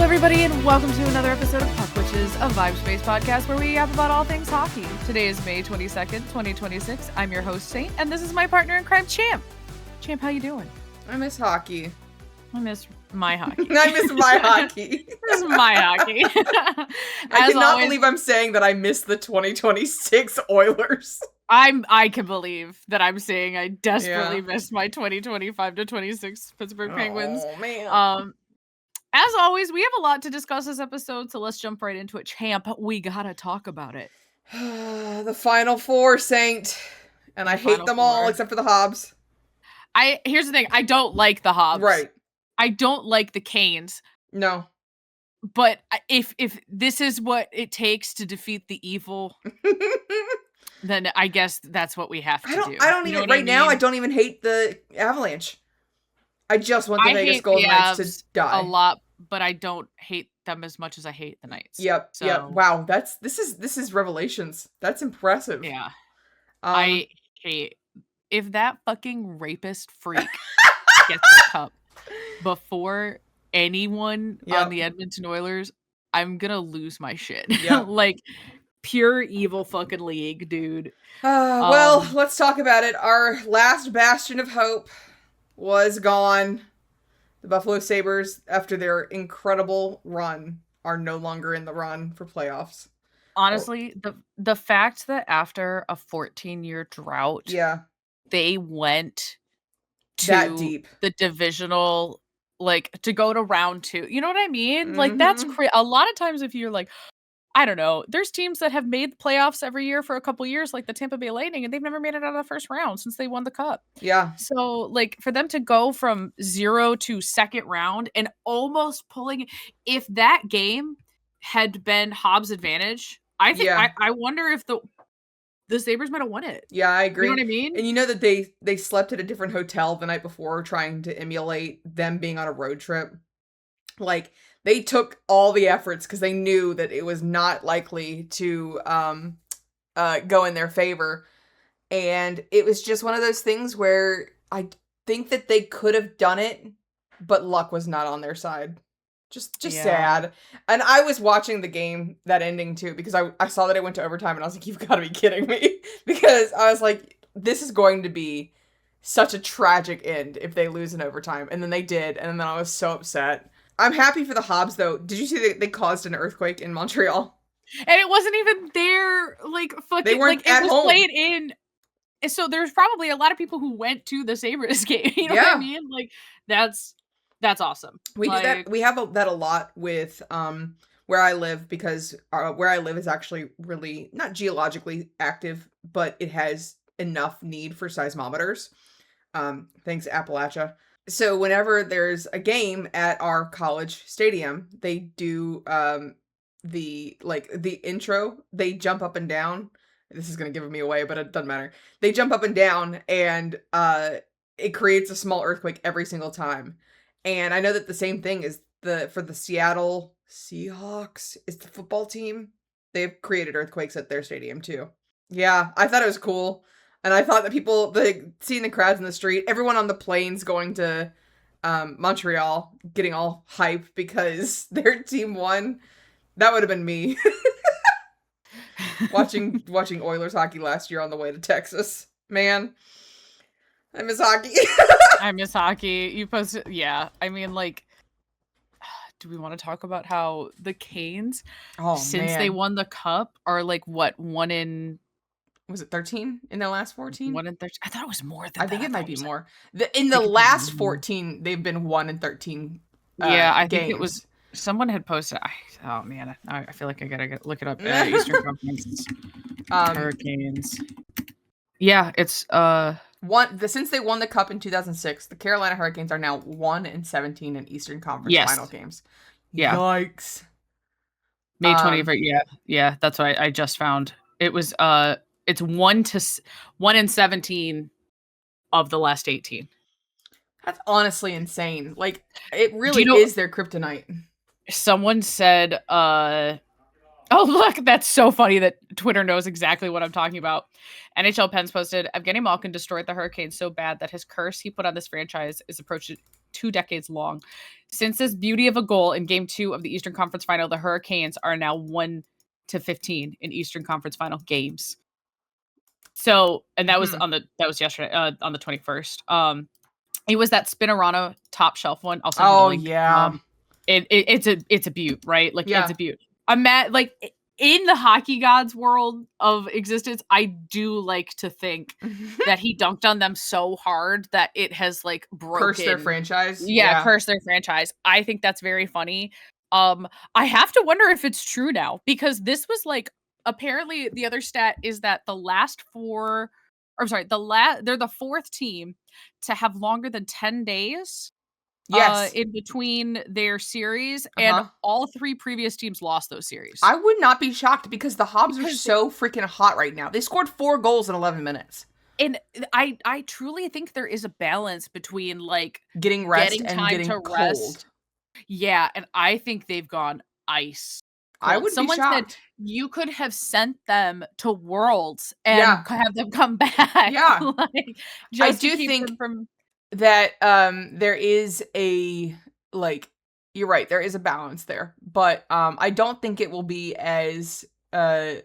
everybody, and welcome to another episode of Puck Witches, a Vibe Space podcast where we yap about all things hockey. Today is May 22nd, 2026. I'm your host, Saint, and this is my partner in crime, Champ. Champ, how you doing? I miss hockey. I miss my hockey. I miss my hockey. This is my hockey. I cannot believe I'm saying that I miss the 2026 Oilers. I can believe that I'm saying I desperately miss my 2025 to 26 Pittsburgh Penguins. Oh, man. As always, we have a lot to discuss this episode, so let's jump right into it. Champ, we gotta talk about it. The Final Four, Saint. And I hate them all except for the Hobbs. Here's the thing. I don't like the Hobbs. Right. I don't like the Canes. No. But if this is what it takes to defeat the evil, then I guess that's what we have to do. I don't even, right now, I don't even hate the Avalanche. I just want the Vegas Golden Knights to die. A lot, but I don't hate them as much as I hate the Knights. Yep. Wow, this is revelations. That's impressive. Yeah. I hate if that fucking rapist freak gets the cup before anyone on the Edmonton Oilers, I'm gonna lose my shit. Yep. Like pure evil fucking league, dude. Well, let's talk about it. Our last bastion of hope was gone. The Buffalo Sabres, after their incredible run, are no longer in the run for playoffs. Honestly, the fact that after a 14-year drought, they went to that deep, the divisional, like to go to round 2. You know what I mean? Mm-hmm. Like that's a lot of times if you're like, I don't know, there's teams that have made the playoffs every year for a couple years, like the Tampa Bay Lightning, and they've never made it out of the first round since they won the cup. Yeah. So like for them to go from 0 to second round and almost pulling, if that game had been Hobbs' advantage, I think I wonder if the Sabres might have won it. Yeah, I agree. You know what I mean? And you know that they slept at a different hotel the night before trying to emulate them being on a road trip. Like, they took all the efforts because they knew that it was not likely to go in their favor. And it was just one of those things where I think that they could have done it, but luck was not on their side. Just sad. And I was watching the game, that ending too, because I saw that it went to overtime and I was like, you've got to be kidding me. Because I was like, this is going to be such a tragic end if they lose in overtime. And then they did. And then I was so upset. I'm happy for the Hobbs, though. Did you see that they caused an earthquake in Montreal? And it wasn't even there, like, fucking, they weren't like, at it was home. Played in. So there's probably a lot of people who went to the Sabres game. You know what I mean? Like, that's awesome. We do that. We have that a lot with where I live, because where I live is actually really not geologically active, but it has enough need for seismometers. Thanks, Appalachia. So whenever there's a game at our college stadium, they do the intro. They jump up and down. This is going to give me away, but it doesn't matter. They jump up and down, and it creates a small earthquake every single time. And I know that the same thing is for the Seattle Seahawks, is the football team. They've created earthquakes at their stadium too. Yeah, I thought it was cool. And I thought that seeing the crowds in the street, everyone on the planes going to Montreal, getting all hyped because their team won, that would have been me. watching Oilers hockey last year on the way to Texas. Man, I miss hockey. I miss hockey. You posted, I mean, like, do we want to talk about how the Canes, since they won the cup, are like, what, 1 in... Was it 13 in their last 14? 1 in 13. I thought it was more than that. I think it might be more. In the last 14, they've been 1 in 13. I think it was. Someone had posted. Oh man, I feel like I gotta look it up. Eastern Conference Hurricanes. Yeah, it's since they won the cup in 2006, the Carolina Hurricanes are now 1 in 17 in Eastern Conference final games. Yeah. Yikes. May 20th. Yeah. That's what I just found. It was it's 1 in 17 of the last 18. That's honestly insane. Like, it really is their kryptonite. Someone said, oh, look, that's so funny that Twitter knows exactly what I'm talking about. NHL Pens posted, Evgeny Malkin destroyed the Hurricanes so bad that his curse he put on this franchise is 2 decades long. Since this beauty of a goal in Game 2 of the Eastern Conference Final, the Hurricanes are now 1-15 in Eastern Conference Final games. So, and that was yesterday, on the 21st. It was that Spinorama top shelf one. I'll send you the link. Yeah. It's a beaut, right? Like, Yeah. it's a beaut. I'm mad, like, in the hockey gods world of existence, I do like to think that he dunked on them so hard that it has, like, broken. Cursed their franchise. Yeah, cursed their franchise. I think that's very funny. I have to wonder if it's true now, because this was, like, apparently the other stat is that the last 4, or I'm sorry, they're the 4th team to have longer than 10 days Yes. in between their series, and all 3 previous teams lost those series. I would not be shocked, because the Habs are so freaking hot right now. They scored 4 goals in 11 minutes. And I truly think there is a balance between, like, getting rest and getting cold. Rest. Yeah, and I think they've gone ice cold. I would be shocked. Someone said you could have sent them to Worlds and have them come back. Yeah. Like, I do think that there is a, like, you're right, there is a balance there. But I don't think it will be as well,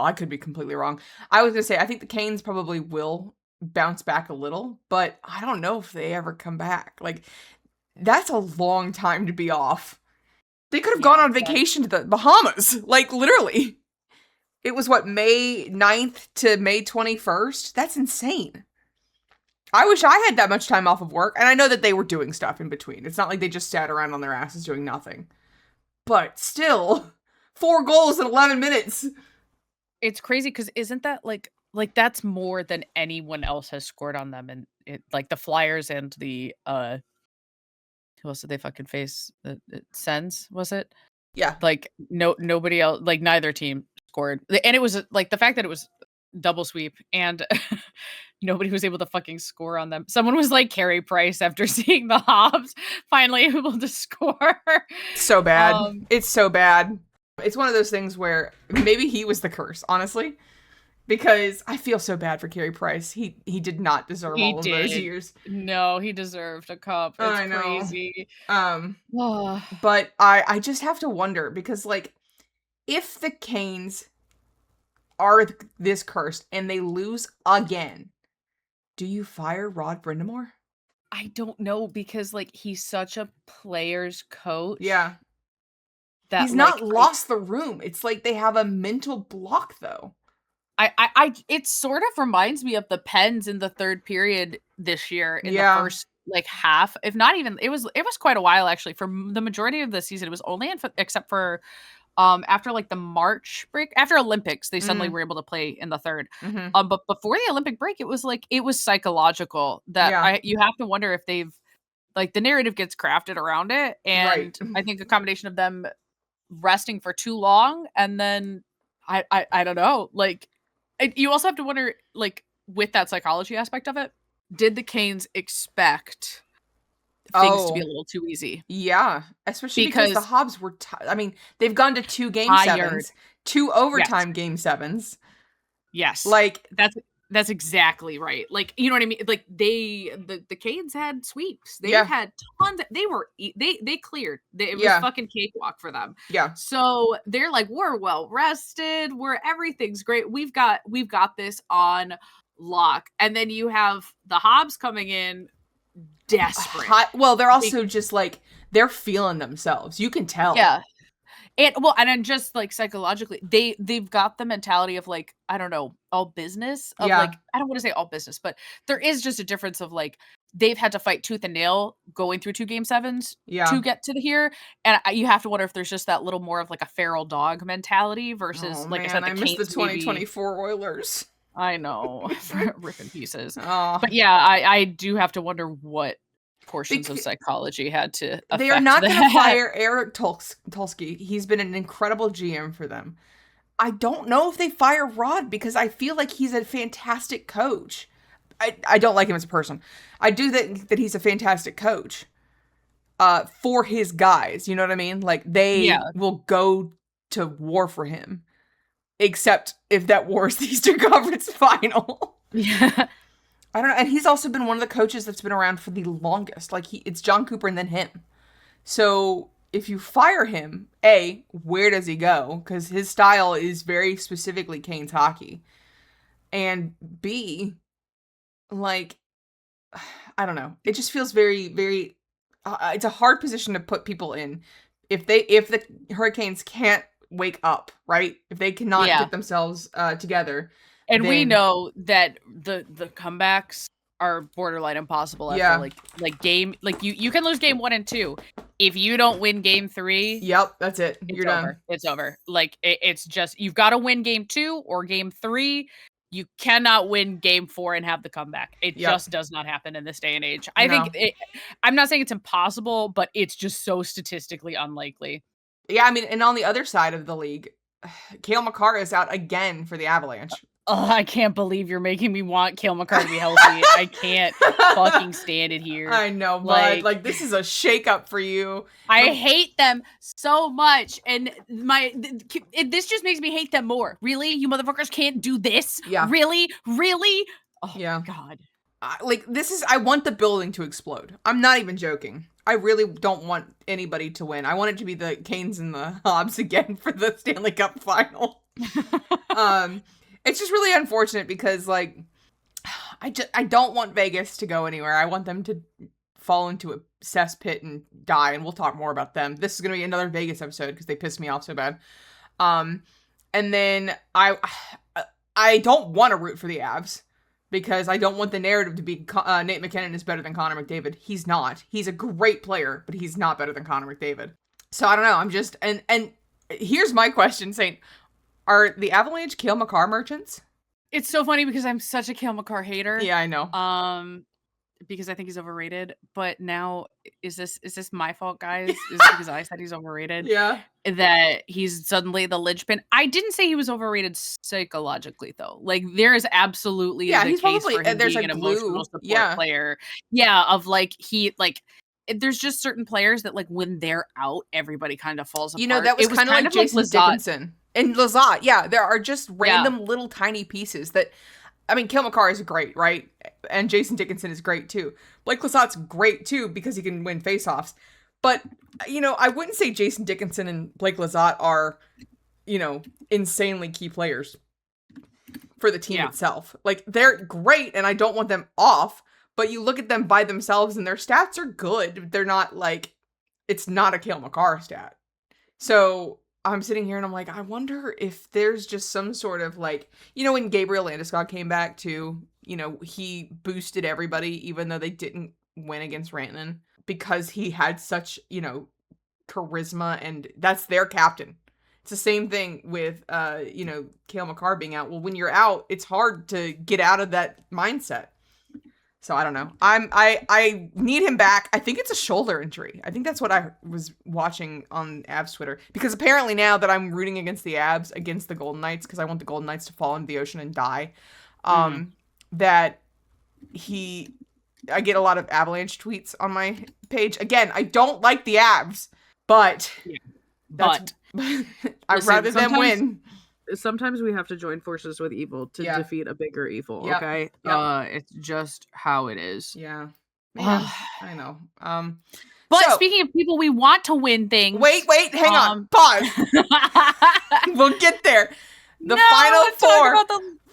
I could be completely wrong. I was gonna say, I think the Canes probably will bounce back a little, but I don't know if they ever come back. Like, that's a long time to be off. They could have gone on vacation to the Bahamas. Like, literally. It was, what, May 9th to May 21st? That's insane. I wish I had that much time off of work. And I know that they were doing stuff in between. It's not like they just sat around on their asses doing nothing. But still, 4 goals in 11 minutes. It's crazy, because isn't that, like, that's more than anyone else has scored on them. And it, like, the Flyers and the, who else did they fucking face? The Sens, was it? Yeah. Like, nobody else, like, neither team scored. And it was, like, the fact that it was double sweep and nobody was able to fucking score on them. Someone was like Carey Price after seeing the Habs finally able to score. So bad. It's so bad. It's one of those things where maybe he was the curse, honestly. Because I feel so bad for Carey Price. He did not deserve all of those years. No, he deserved a cup. It's I know. Crazy. But I just have to wonder, because, like, if the Canes are this cursed and they lose again, do you fire Rod Brind'Amour? I don't know, because, like, he's such a player's coach. Yeah. That, he's not lost the room. It's like they have a mental block, though. It sort of reminds me of the Pens in the 3rd period this year in the first, like, half, if not even, it was quite a while, actually. For the majority of the season, it was only except for after, like, the March break, after Olympics, they suddenly were able to play in the 3rd. But before the Olympic break, it was psychological that you have to wonder if they've, like, the narrative gets crafted around it, and I think a combination of them resting for too long, and then I don't know, like, you also have to wonder, like, with that psychology aspect of it, did the Canes expect things to be a little too easy? Yeah, especially because the Habs were I mean, they've gone to 2 game 7s, 2 overtime game 7s. Yes. Like, that's exactly right. Like, you know what I mean? Like, the Canes had sweeps. They had tons. They cleared. It was fucking cakewalk for them. Yeah. So they're like, we're well rested. Everything's great. We've got this on lock. And then you have the Habs coming in desperate. Well, they're also just, like, they're feeling themselves. You can tell. Yeah. And then just, like, psychologically, they've got the mentality of, like, I don't know, all business of, like, I don't want to say all business, but there is just a difference of, like, they've had to fight tooth and nail going through 2 game 7s to get to here. And you have to wonder if there's just that little more of, like, a feral dog mentality versus, like, I said, I miss the 2024 Oilers. I know. Ripping pieces. But yeah, I do have to wonder what portions of psychology had to affect. They are not going to fire Eric Tulsky. He's been an incredible GM for them. I don't know if they fire Rod, because I feel like he's a fantastic coach. I don't like him as a person. I do think that he's a fantastic coach for his guys. You know what I mean? Like, they will go to war for him. Except if that war is the Eastern Conference Final. Yeah. I don't know. And he's also been one of the coaches that's been around for the longest. Like, it's John Cooper and then him. So if you fire him, A, where does he go? Because his style is very specifically Canes hockey. And B, like, I don't know. It just feels very, very. It's a hard position to put people in if the Hurricanes can't wake up, right? If they cannot get themselves together. And we know that the comebacks are borderline impossible after like game, like you can lose game 1 and 2. If you don't win game 3, yep, that's it. You're done. Over. It's over. Like it's just, you've got to win game 2 or game 3. You cannot win game 4 and have the comeback. It just does not happen in this day and age. I think I'm not saying it's impossible, but it's just so statistically unlikely. Yeah, I mean, and on the other side of the league, Cale Makar is out again for the Avalanche. Oh, I can't believe you're making me want Cale Makar to be healthy. I can't fucking stand it here. I know, but like this is a shakeup for you. I hate them so much, and this just makes me hate them more. Really, you motherfuckers can't do this? Yeah. Really? Oh yeah. God. Like this is. I want the building to explode. I'm not even joking. I really don't want anybody to win. I want it to be the Canes and the Habs again for the Stanley Cup final. It's just really unfortunate because, like, I don't want Vegas to go anywhere. I want them to fall into a cesspit and die, and we'll talk more about them. This is going to be another Vegas episode because they pissed me off so bad. And then I don't want to root for the Avs because I don't want the narrative to be Nate McKinnon is better than Connor McDavid. He's not. He's a great player, but he's not better than Connor McDavid. So I don't know. I'm just and here's my question, Saint. Are the Avalanche Cale Makar merchants? It's so funny because I'm such a Cale Makar hater. Yeah, I know. Because I think he's overrated. But now, is this my fault, guys? Is it because I said he's overrated? Yeah. That he's suddenly the linchpin. I didn't say he was overrated psychologically, though. Like, there is absolutely the case for him being an emotional support player. Yeah, of like there's just certain players that, like, when they're out, everybody kind of falls apart. You know, that was kind of like Jason Dickinson. And Lizotte, yeah, there are just random little tiny pieces that, I mean, Cale Makar is great, right? And Jason Dickinson is great too. Blake Lizotte's great too because he can win faceoffs. But, you know, I wouldn't say Jason Dickinson and Blake Lizotte are, you know, insanely key players for the team itself. Like, they're great and I don't want them off, but you look at them by themselves and their stats are good. They're not like, it's not a Cale Makar stat. So I'm sitting here and I'm like, I wonder if there's just some sort of like, you know, when Gabriel Landeskog came back too, you know, he boosted everybody even though they didn't win against Rantanen because he had such, you know, charisma and that's their captain. It's the same thing with, you know, Cale Makar being out. Well, when you're out, it's hard to get out of that mindset. So I don't know. I need him back. I think it's a shoulder injury. I think that's what I was watching on Avs Twitter. Because apparently now that I'm rooting against the Avs, against the Golden Knights, because I want the Golden Knights to fall into the ocean and die, that I get a lot of Avalanche tweets on my page. Again, I don't like the Avs, but I'd rather them win. Sometimes we have to join forces with evil to defeat a bigger evil, okay? It's just how it is. Yeah. Man, I know. But speaking of people we want to win things... Wait, hang on. Pause. We'll get there.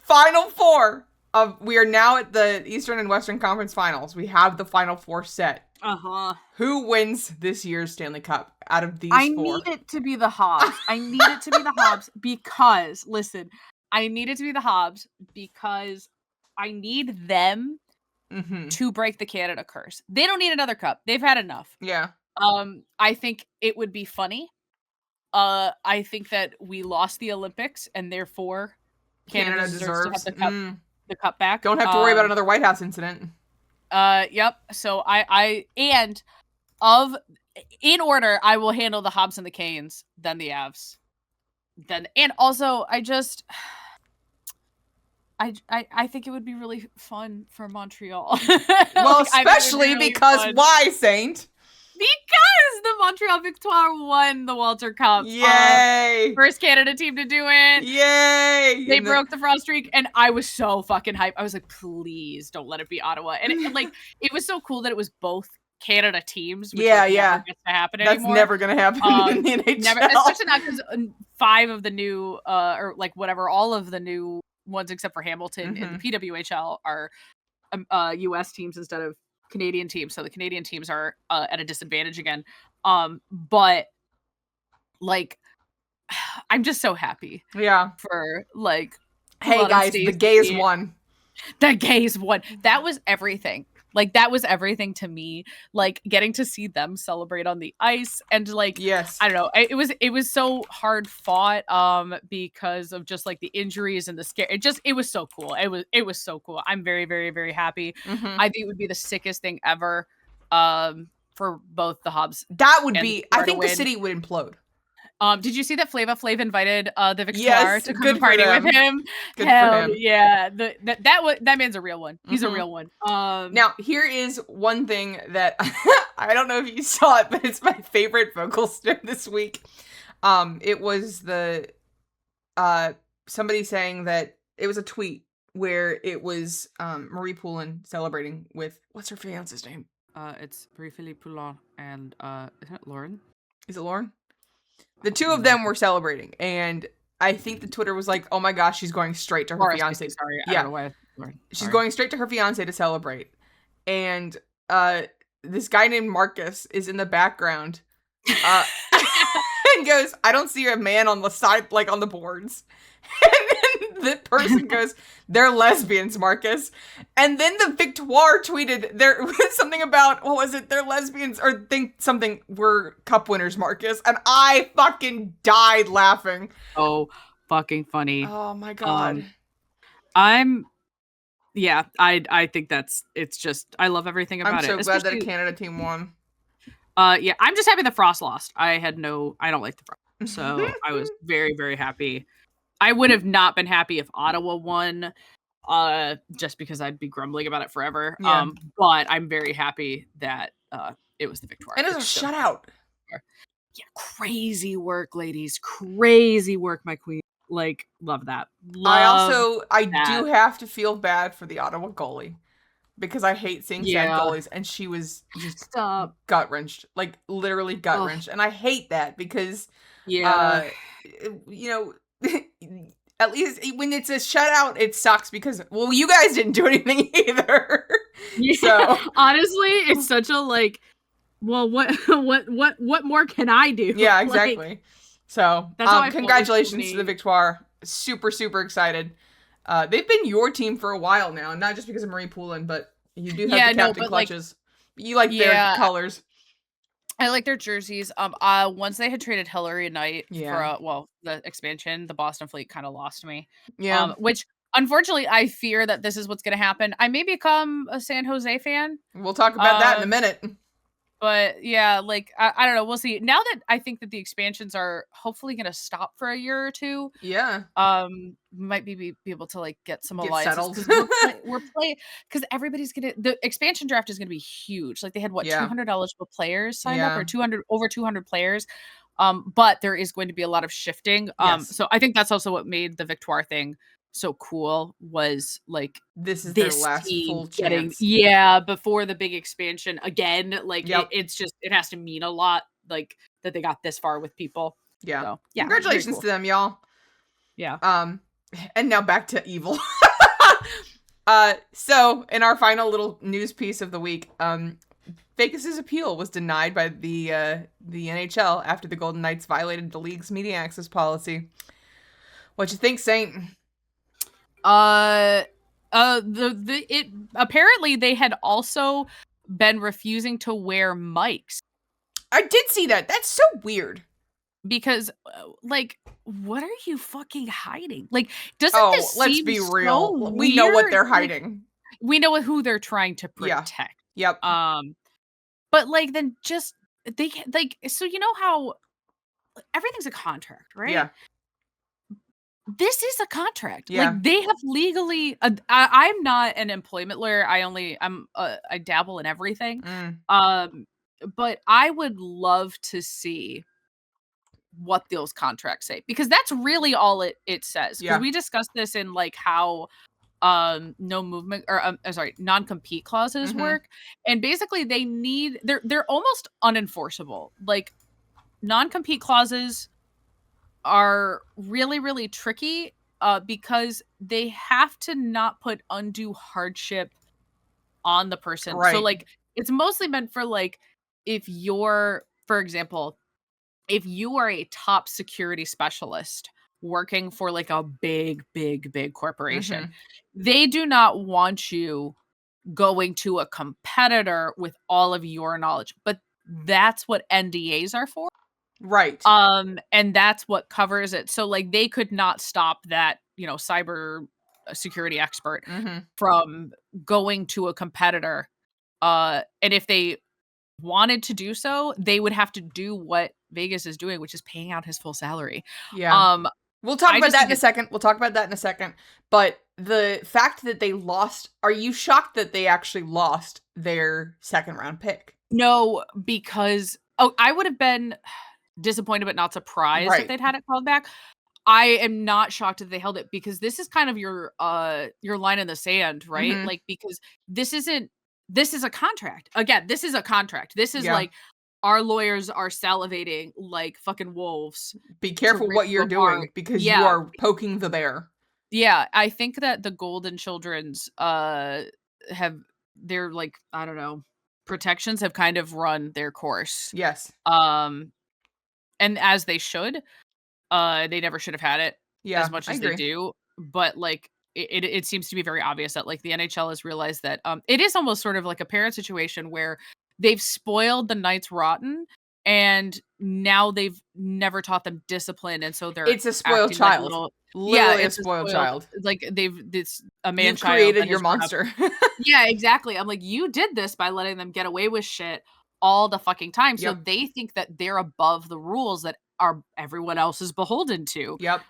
Final four of... We are now at the Eastern and Western Conference Finals. We have the Final Four set. Who wins this year's Stanley Cup out of these four? I need it to be the Habs. Because, listen, I need it to be the Habs because I need them to break the Canada curse. They don't need another cup. They've had enough. Yeah. I think it would be funny. I think that we lost the Olympics and therefore Canada deserves to have the cup back. Don't have to worry about another White House incident. Yep. So in order, I will handle the Habs and the Canes, then the Avs. And also I think it would be really fun for Montreal. Well, especially because why, Saint? Because the Montreal Victoire won the Walter Cup. Yay! First Canada team to do it. Yay! They broke the frost streak, and I was so fucking hyped. I was like, please don't let it be Ottawa. And it was so cool that it was both Canada teams, which never gets to happen That's anymore. never gonna happen in the NHL. Never, especially not because 5 of the new, or like whatever, all of the new ones except for Hamilton in the PWHL are U.S. teams instead of Canadian teams. So the Canadian teams are at a disadvantage again. But like, I'm just so happy. Yeah. For like, hey guys, the gays won. The gays won. That was everything. Like, that was everything to me. Like, getting to see them celebrate on the ice and like, yes, I don't know. It was so hard fought because of just like the injuries and the scare. It was so cool. It was so cool. I'm very, very, very happy. I think it would be the sickest thing ever for both the Habs. That would be, I think the city would implode. Did you see that Flava Flav invited the Victoire to come and party with him? Good for him. Yeah, that man's a real one. He's a real one. Now here is one thing that I don't know if you saw it, but it's my favorite vocal strip this week. It was the somebody saying that it was a tweet where it was Marie Poulin celebrating with, what's her fiance's name? It's Marie-Philippe Poulin and isn't it Lauren? Is it Lauren? The two of them were celebrating, and I think the Twitter was like, "Oh my gosh, she's going straight to her fiance." Sorry, I don't know why. She's going straight to her fiance to celebrate, and this guy named Marcus is in the background, and goes, "I don't see a man on the side, like on the boards." And then the person goes, "They're lesbians, Marcus." And then the Victoire tweeted there was something about, what was it? They're lesbians, or think something, we're cup winners, Marcus. And I fucking died laughing. Oh, fucking funny. Oh my God. I think it's just, I love everything about it. I'm so glad that a Canada team won. Yeah, I'm just happy the Frost lost. I don't like the Frost. So I was very, very happy. I would have not been happy if Ottawa won, just because I'd be grumbling about it forever. Yeah. But I'm very happy that it was the Victoire. And it was a shutout. Yeah, crazy work, ladies. Crazy work, my queen. Like, love that. I do have to feel bad for the Ottawa goalie, because I hate seeing sad goalies, and she was just gut wrenched, like literally gut wrenched, and I hate that because, you know, at least when it's a shutout, it sucks because, well, you guys didn't do anything either. Yeah, so honestly, it's such a like, well, what more can I do? Yeah, exactly. Like, so congratulations to the Victoire. Super, super excited. They've been your team for a while now, not just because of Marie Poulin, but you do have the captain clutches. Like, you like their colors. I like their jerseys. Once they had traded Hillary Knight for the expansion, the Boston Fleet kind of lost me. Yeah. Which unfortunately I fear that this is what's gonna happen. I may become a San Jose fan. We'll talk about that in a minute. But yeah, like I don't know, we'll see. Now that I think that the expansions are hopefully gonna stop for a year or two. Yeah. Might be able to like get some alliances, because we're playing, because everybody's gonna, the expansion draft is gonna be huge. Like they had 200 eligible players signed up, or 200 players. But there is going to be a lot of shifting. So I think that's also what made the Victoire thing so cool, was like this is their last full chance. Before the big expansion again. Like it's just, it has to mean a lot, like that they got this far with people. Yeah. So, congratulations to them, y'all. Yeah. And now back to evil. So in our final little news piece of the week, Vegas's appeal was denied by the NHL after the Golden Knights violated the league's media access policy. What you think, Saint? It apparently they had also been refusing to wear mics. I did see that. That's so weird. Because, like, what are you fucking hiding? Like, doesn't this let's seem be so real. weird? We know what they're hiding. Like, we know who they're trying to protect. Yep. But like, then just they like, so you know how everything's a contract, right? Yeah. This is a contract. Yeah. Like they have legally. I'm not an employment lawyer. I dabble in everything. but I would love to see what those contracts say, because that's really all it says. Because Yeah. we discussed this in like how no movement or sorry, non-compete clauses Mhm. work, and basically they're almost unenforceable. Like non-compete clauses are really really tricky because they have to not put undue hardship on the person. So Right. like it's mostly meant for like if you're, for example, if you are a top security specialist working for like a big corporation, Mhm. they do not want you going to a competitor with all of your knowledge. But that's what NDAs are for. Right. And that's what covers it. So like they could not stop that, cyber security expert Mhm. from going to a competitor. And if they wanted to do so, they would have to do what Vegas is doing, which is paying out his full salary. Yeah. Um, We'll talk I about just that think in a it second. We'll talk about that in a second. But the fact that they lost, are you shocked that they actually lost their second round pick? no, because I would have been disappointed but not surprised if Right. they'd had it called back. I am not shocked that they held it, because this is kind of your line in the sand, right? Mhm. Like because this is a contract. Again, this is a contract. This is Yeah. like our lawyers are salivating like fucking wolves Be to careful rip what you you're apart. doing because you Yeah. are poking the bear. Yeah, I think that the Golden Children's have their like, I don't know, protections have kind of run their course. Yes. Um and as they should. They never should have had it as Yeah, much I as they agree. do, but, like, it seems to be very obvious that, like, the NHL has realized that, it is almost sort of like a parent situation where they've spoiled the Knights rotten, and now they've never taught them discipline, and so they're It's a spoiled acting like child. little. Yeah, Literally a it's a spoiled spoiled, child. like, it's a You've man-child created that your has grown up. monster. Yeah, exactly. I'm like, "You did this by letting them get away with shit all the fucking time." So Yep. they think that they're above the rules that are everyone else is beholden to. Yep.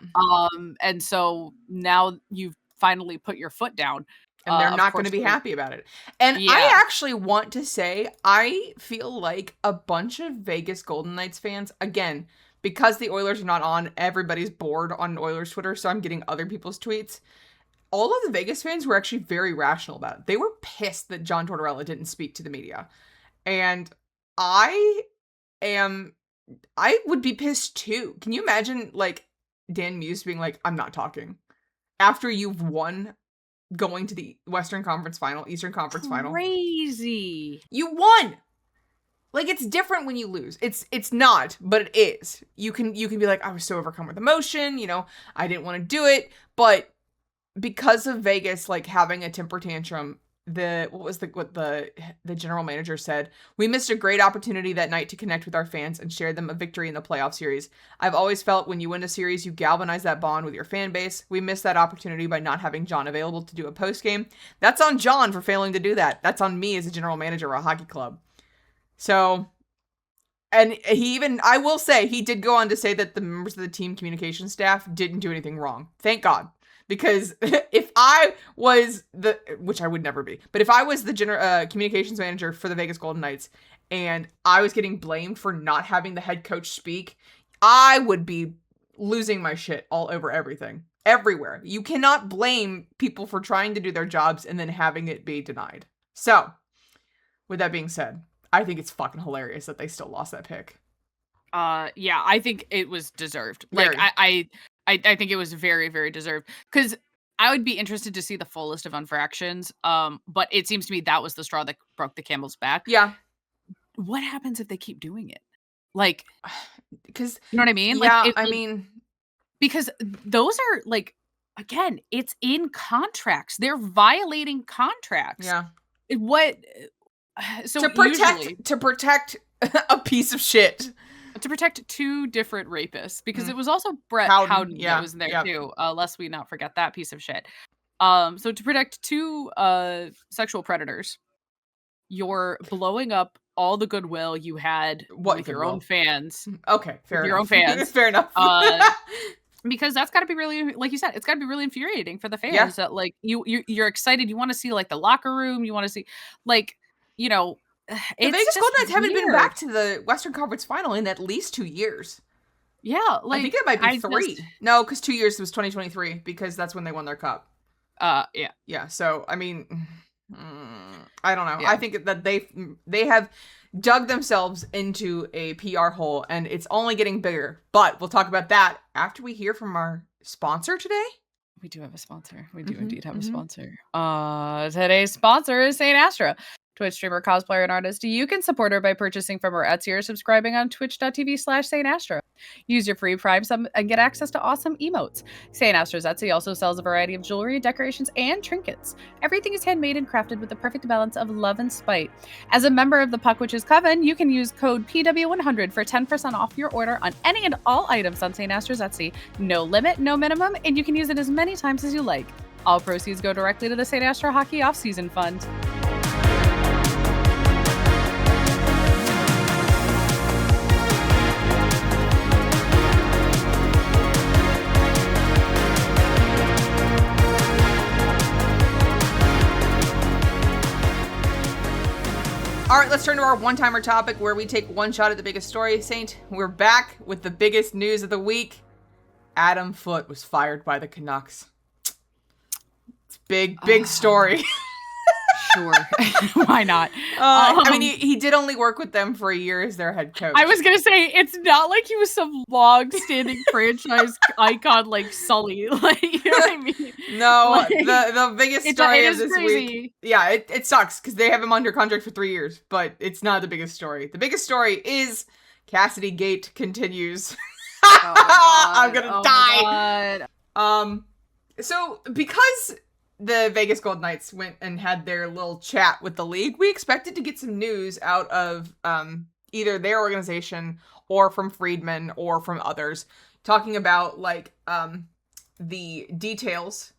And so now you've finally put your foot down. And they're Of not gonna course, be they're happy about it. And I yeah. actually want to say, I feel like a bunch of Vegas Golden Knights fans, again, because the Oilers are not on, everybody's bored on Oilers Twitter, so I'm getting other people's tweets. All of the Vegas fans were actually very rational about it. They were pissed that John Tortorella didn't speak to the media. And I am I would be pissed too. Can you imagine like Dan Muse being like, I'm not talking after you've won going to the Western Conference Final, Eastern Conference Final. Crazy. You won. Like it's different when you lose. It's not, but it is. You can be like, I was so overcome with emotion, I didn't want to do it, but because of Vegas like having a temper tantrum, what the general manager said, we missed a great opportunity that night to connect with our fans and share them a victory in the playoff series. I've always felt when you win a series, you galvanize that bond with your fan base. We missed that opportunity by not having John available to do a post game. That's on John for failing to do that. That's on me as a general manager of a hockey club. So, and I will say, he did go on to say that the members of the team communication staff didn't do anything wrong. Thank God. Because if I was which I would never be, but if I was the communications manager for the Vegas Golden Knights and I was getting blamed for not having the head coach speak, I would be losing my shit all over everything. Everywhere. You cannot blame people for trying to do their jobs and then having it be denied. So, with that being said, I think it's fucking hilarious that they still lost that pick. Yeah, I think it was deserved. Like Very. I think it was very, very deserved. Because I would be interested to see the full list of infractions. But it seems to me that was the straw that broke the camel's back. Yeah. What happens if they keep doing it? Like, Because, you know what I mean? Like, yeah, it, I like mean, because those are like, again, it's in contracts. They're violating contracts. yeah. What? So To protect usually to protect a piece of shit. to protect two different rapists, because Mm. it was also Brett Howden, Howden that yeah, was in there yep. too. Lest we not forget that piece of shit. So to protect two sexual predators, you're blowing up all the goodwill you had What with your own goodwill? fans, Okay, with fair your own enough. fans. Fair enough. Because that's got to be really, like you said, it's got to be really infuriating for the Yeah. fans that like you're excited, you want to see like the locker room, you want to see like, you know, The It's Vegas just Golden Knights haven't been weird. back to the Western Conference Final in at least 2 years. Yeah, I think it might be I 3. just No, because 2 years was 2023 because that's when they won their cup. yeah. Yeah, so I mean, I don't know. Yeah. I think that they have dug themselves into a PR hole, and it's only getting bigger. But we'll talk about that after we hear from our sponsor today. We do have a sponsor. We do indeed have a sponsor. Today's sponsor is Saint Astra. Twitch streamer, cosplayer, and artist. You can support her by purchasing from her Etsy or subscribing on twitch.tv/Saint Astra. Use your free Prime sub and get access to awesome emotes. Saint Astra's Etsy also sells a variety of jewelry, decorations, and trinkets. Everything is handmade and crafted with the perfect balance of love and spite. As a member of the Puck Witches Coven, you can use code PW100 for 10% off your order on any and all items on Saint Astra's Etsy. No limit, no minimum, and you can use it as many times as you like. All proceeds go directly to the Saint Astra Hockey Off-Season Fund. All right, let's turn to our one-timer topic where we take one shot at the biggest story. Saint, we're back with the biggest news of the week. Adam Foote was fired by the Canucks. It's big story. Sure. Why not? I mean, he did only work with them for a year as their head coach. I was going to say, it's not like he was some long-standing franchise icon like Sully. Like, you know what I mean? No, like, the biggest story of this crazy. week. Yeah, it sucks because they have him under contract for 3 years, but it's not the biggest story. The biggest story is Cassidy-gate continues. Oh I'm gonna die. So because the Vegas Golden Knights went and had their little chat with the league, we expected to get some news out of either their organization or from Friedman or from others talking about like the details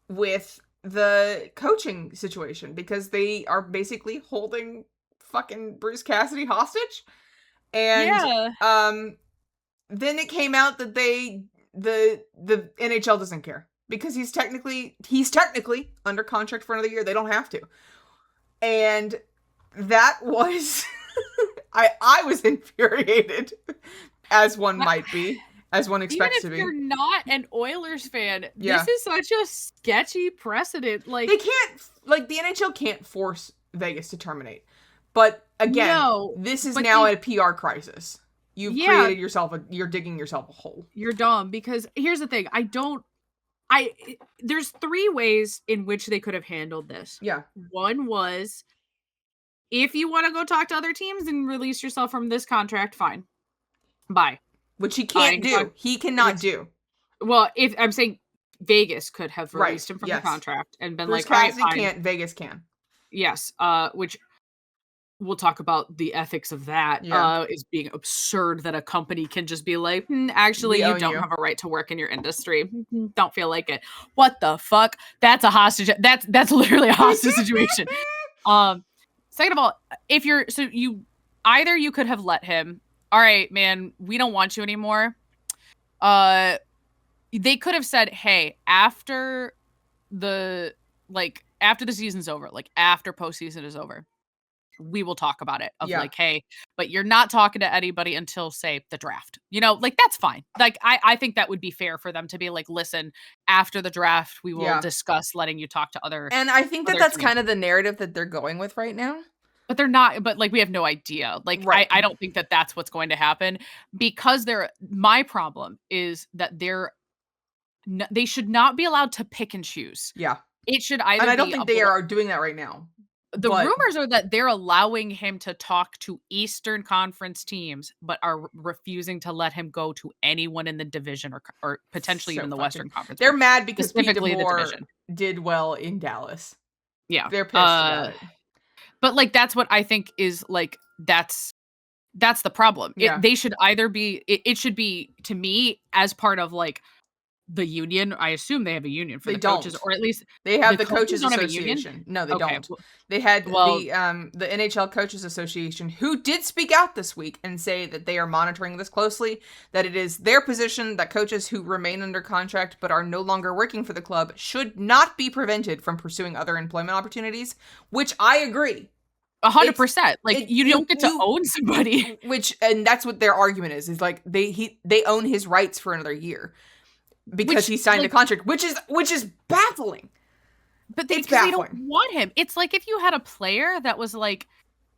with the coaching situation, because they are basically holding fucking Bruce Cassidy hostage. And then it came out that the NHL doesn't care because he's technically under contract for another year. They don't have to. And that was I was infuriated, as one might be, as one expects to be. Even if you're not an Oilers fan, this is such a sketchy precedent. Like, they can't, like, the NHL can't force Vegas to terminate. But again, this is now a PR crisis. You've created yourself you're digging yourself a hole. You're dumb, because here's the thing. There's 3 ways in which they could have handled this. Yeah. One was, if you want to go talk to other teams and release yourself from this contract, fine. Bye. Which he can't do. He cannot do. Well, if I'm saying Vegas could have released him from the contract and been Bruce like, Cassidy can't, Vegas can. Yes. Which we'll talk about the ethics of that. Is being absurd that a company can just be like, actually, you don't have a right to work in your industry. Don't feel like it. What the fuck? That's a hostage. That's literally a hostage situation. Second of all, you could have let him, all right, man, we don't want you anymore. They could have said, hey, after the season's over, like after postseason is over, we will talk about it. Like, hey, but you're not talking to anybody until, say, the draft. You know, like, that's fine. Like, I think that would be fair for them to be like, listen, after the draft, we will discuss letting you talk to other. And I think that's kind of the narrative that they're going with right now. But they're not, but like, we have no idea. Like, I don't think that that's what's going to happen, because my problem is that they should not be allowed to pick and choose. Yeah. It should either And I don't think they are doing that right now. The rumors are that they're allowing him to talk to Eastern Conference teams, but are refusing to let him go to anyone in the division or potentially even the Western Conference. They're mad because specifically the division did well in Dallas. Yeah. They're pissed about it. But like, that's what I think is like, that's the problem. They should either be, it should be, to me, as part of like the union. I assume they have a union for the coaches, or at least they have the coaches association. No, they don't. They had the NHL Coaches Association, who did speak out this week and say that they are monitoring this closely, that it is their position that coaches who remain under contract but are no longer working for the club should not be prevented from pursuing other employment opportunities, which I agree. It's 100%. Like, it you don't get to you own somebody. and that's what their argument is like they own his rights for another year because Which, he signed the like, contract, which is baffling. but It's because they don't baffling. want him. It's like if you had a player that was like,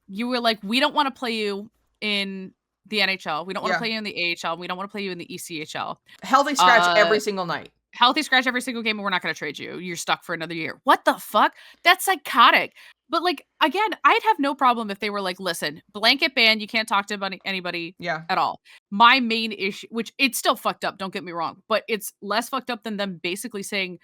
you were like, "We don't wanna play you in the NHL. We don't wanna Yeah. play you in the AHL. We don't wanna play you in the ECHL. Healthy scratch Uh, every single night. healthy scratch every single game, and we're not gonna trade you. You're stuck for another year." What the fuck? That's psychotic. But, like, again, I'd have no problem if they were like, "Listen, blanket ban, you can't talk to anybody Yeah. at all." My main issue, which it's still fucked up, don't get me wrong, but it's less fucked up than them basically saying,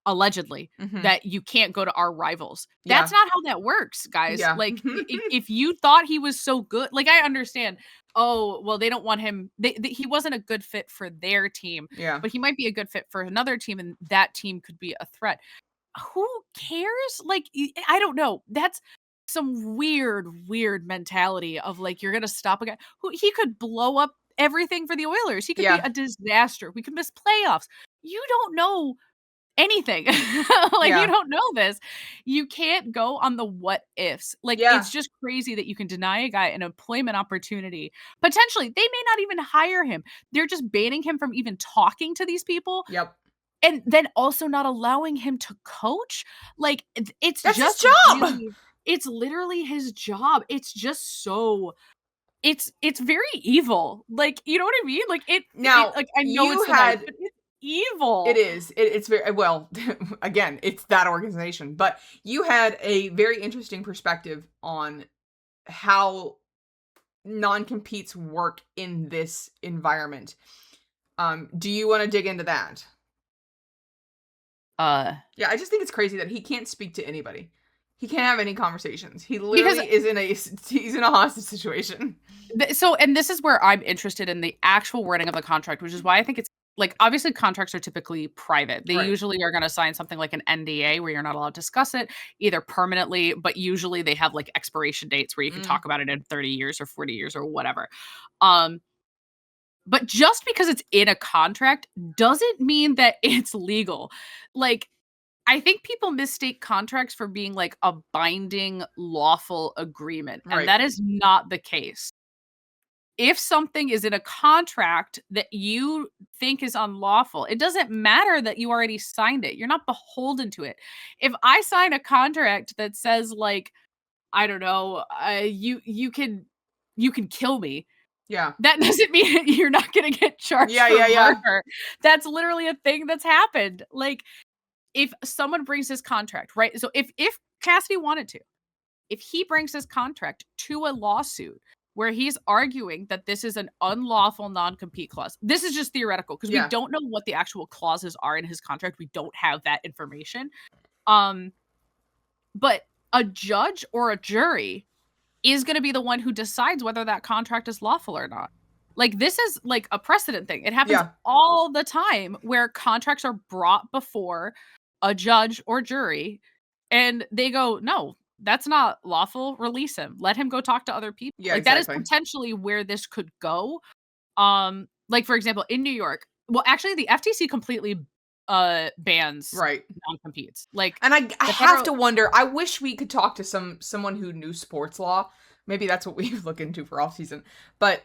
allegedly, Mhm. that you can't go to our rivals. That's Yeah. not how that works, guys. Yeah. Like, if you thought he was so good, like, I understand, oh, well, they don't want him, he wasn't a good fit for their team, Yeah. but he might be a good fit for another team, and that team could be a threat. Who cares? Like, I don't know. That's some weird mentality of, like, you're gonna stop a guy who he could blow up everything for the Oilers. He could be Yeah. a disaster. We could miss playoffs. You don't know anything. Like, you Yeah. don't know this. You can't go on the what ifs. Like, Yeah. it's just crazy that you can deny a guy an employment opportunity. Potentially, they may not even hire him. They're just banning him from even talking to these people, Yep. and then also not allowing him to coach. Like, it's That's his just job. really, it's literally his job. It's just so, it's very evil. Like, you know what I mean? Like, it Now, like, I know you it's the nice, had but it's it evil. is. It's very well, again, it's that organization, but you had a very interesting perspective on how non-competes work in this environment. Do you wanna dig into that? Uh, Yeah, I just think it's crazy that he can't speak to anybody. He can't have any conversations. He because literally is in a he's in a hostage situation. So, and this is where I'm interested in the actual wording of the contract, which is why I think it's like, obviously contracts are typically private. They Right. usually are going to sign something like an NDA where you're not allowed to discuss it either permanently, but usually they have like expiration dates where you can Mm, talk about it in 30 years or 40 years or whatever. Um, but just because it's in a contract doesn't mean that it's legal. Like, I think people mistake contracts for being like a binding, lawful agreement, and right. that is not the case. If something is in a contract that you think is unlawful, it doesn't matter that you already signed it. You're not beholden to it. If I sign a contract that says, like, I don't know, you can kill me, Yeah. that doesn't mean you're not gonna get charged Yeah, for yeah, yeah. murder. That's literally a thing that's happened. Like, if someone brings his contract, right? So if Cassidy wanted to, if he brings his contract to a lawsuit where he's arguing that this is an unlawful non-compete clause. This is just theoretical because we Yeah. don't know what the actual clauses are in his contract. We don't have that information. Um, but a judge or a jury is going to be the one who decides whether that contract is lawful or not. Like, this is like a precedent thing. It happens Yeah. all the time where contracts are brought before a judge or jury and they go, "No, that's not lawful. Release him. Let him go talk to other people." Yeah, Like, that is exactly. potentially where this could go. Like, for example, in New York, well, actually the FTC completely bans Right. non-competes. Like, And I the have federal to wonder, I wish we could talk to someone who knew sports law. Maybe that's what we look into for off season. But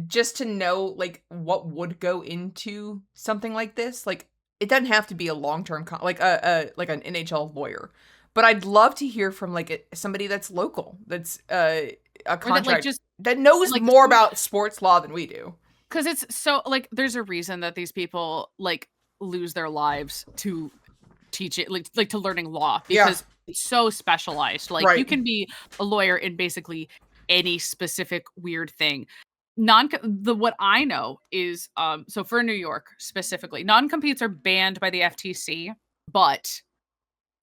just to know like what would go into something like this. Like it doesn't have to be a long-term like like an NHL lawyer. But I'd love to hear from like somebody that's local, that's a or that, like, contract just that knows like, more about sports law than we do. 'cause it's so, like, there's a reason that these people, like, lose their lives to teach it, like, to learning law Yeah. because it's so specialized. Like, you Right. can be a lawyer in basically any specific weird thing. Non the what I know is, so for New York specifically, non-competes are banned by the FTC, but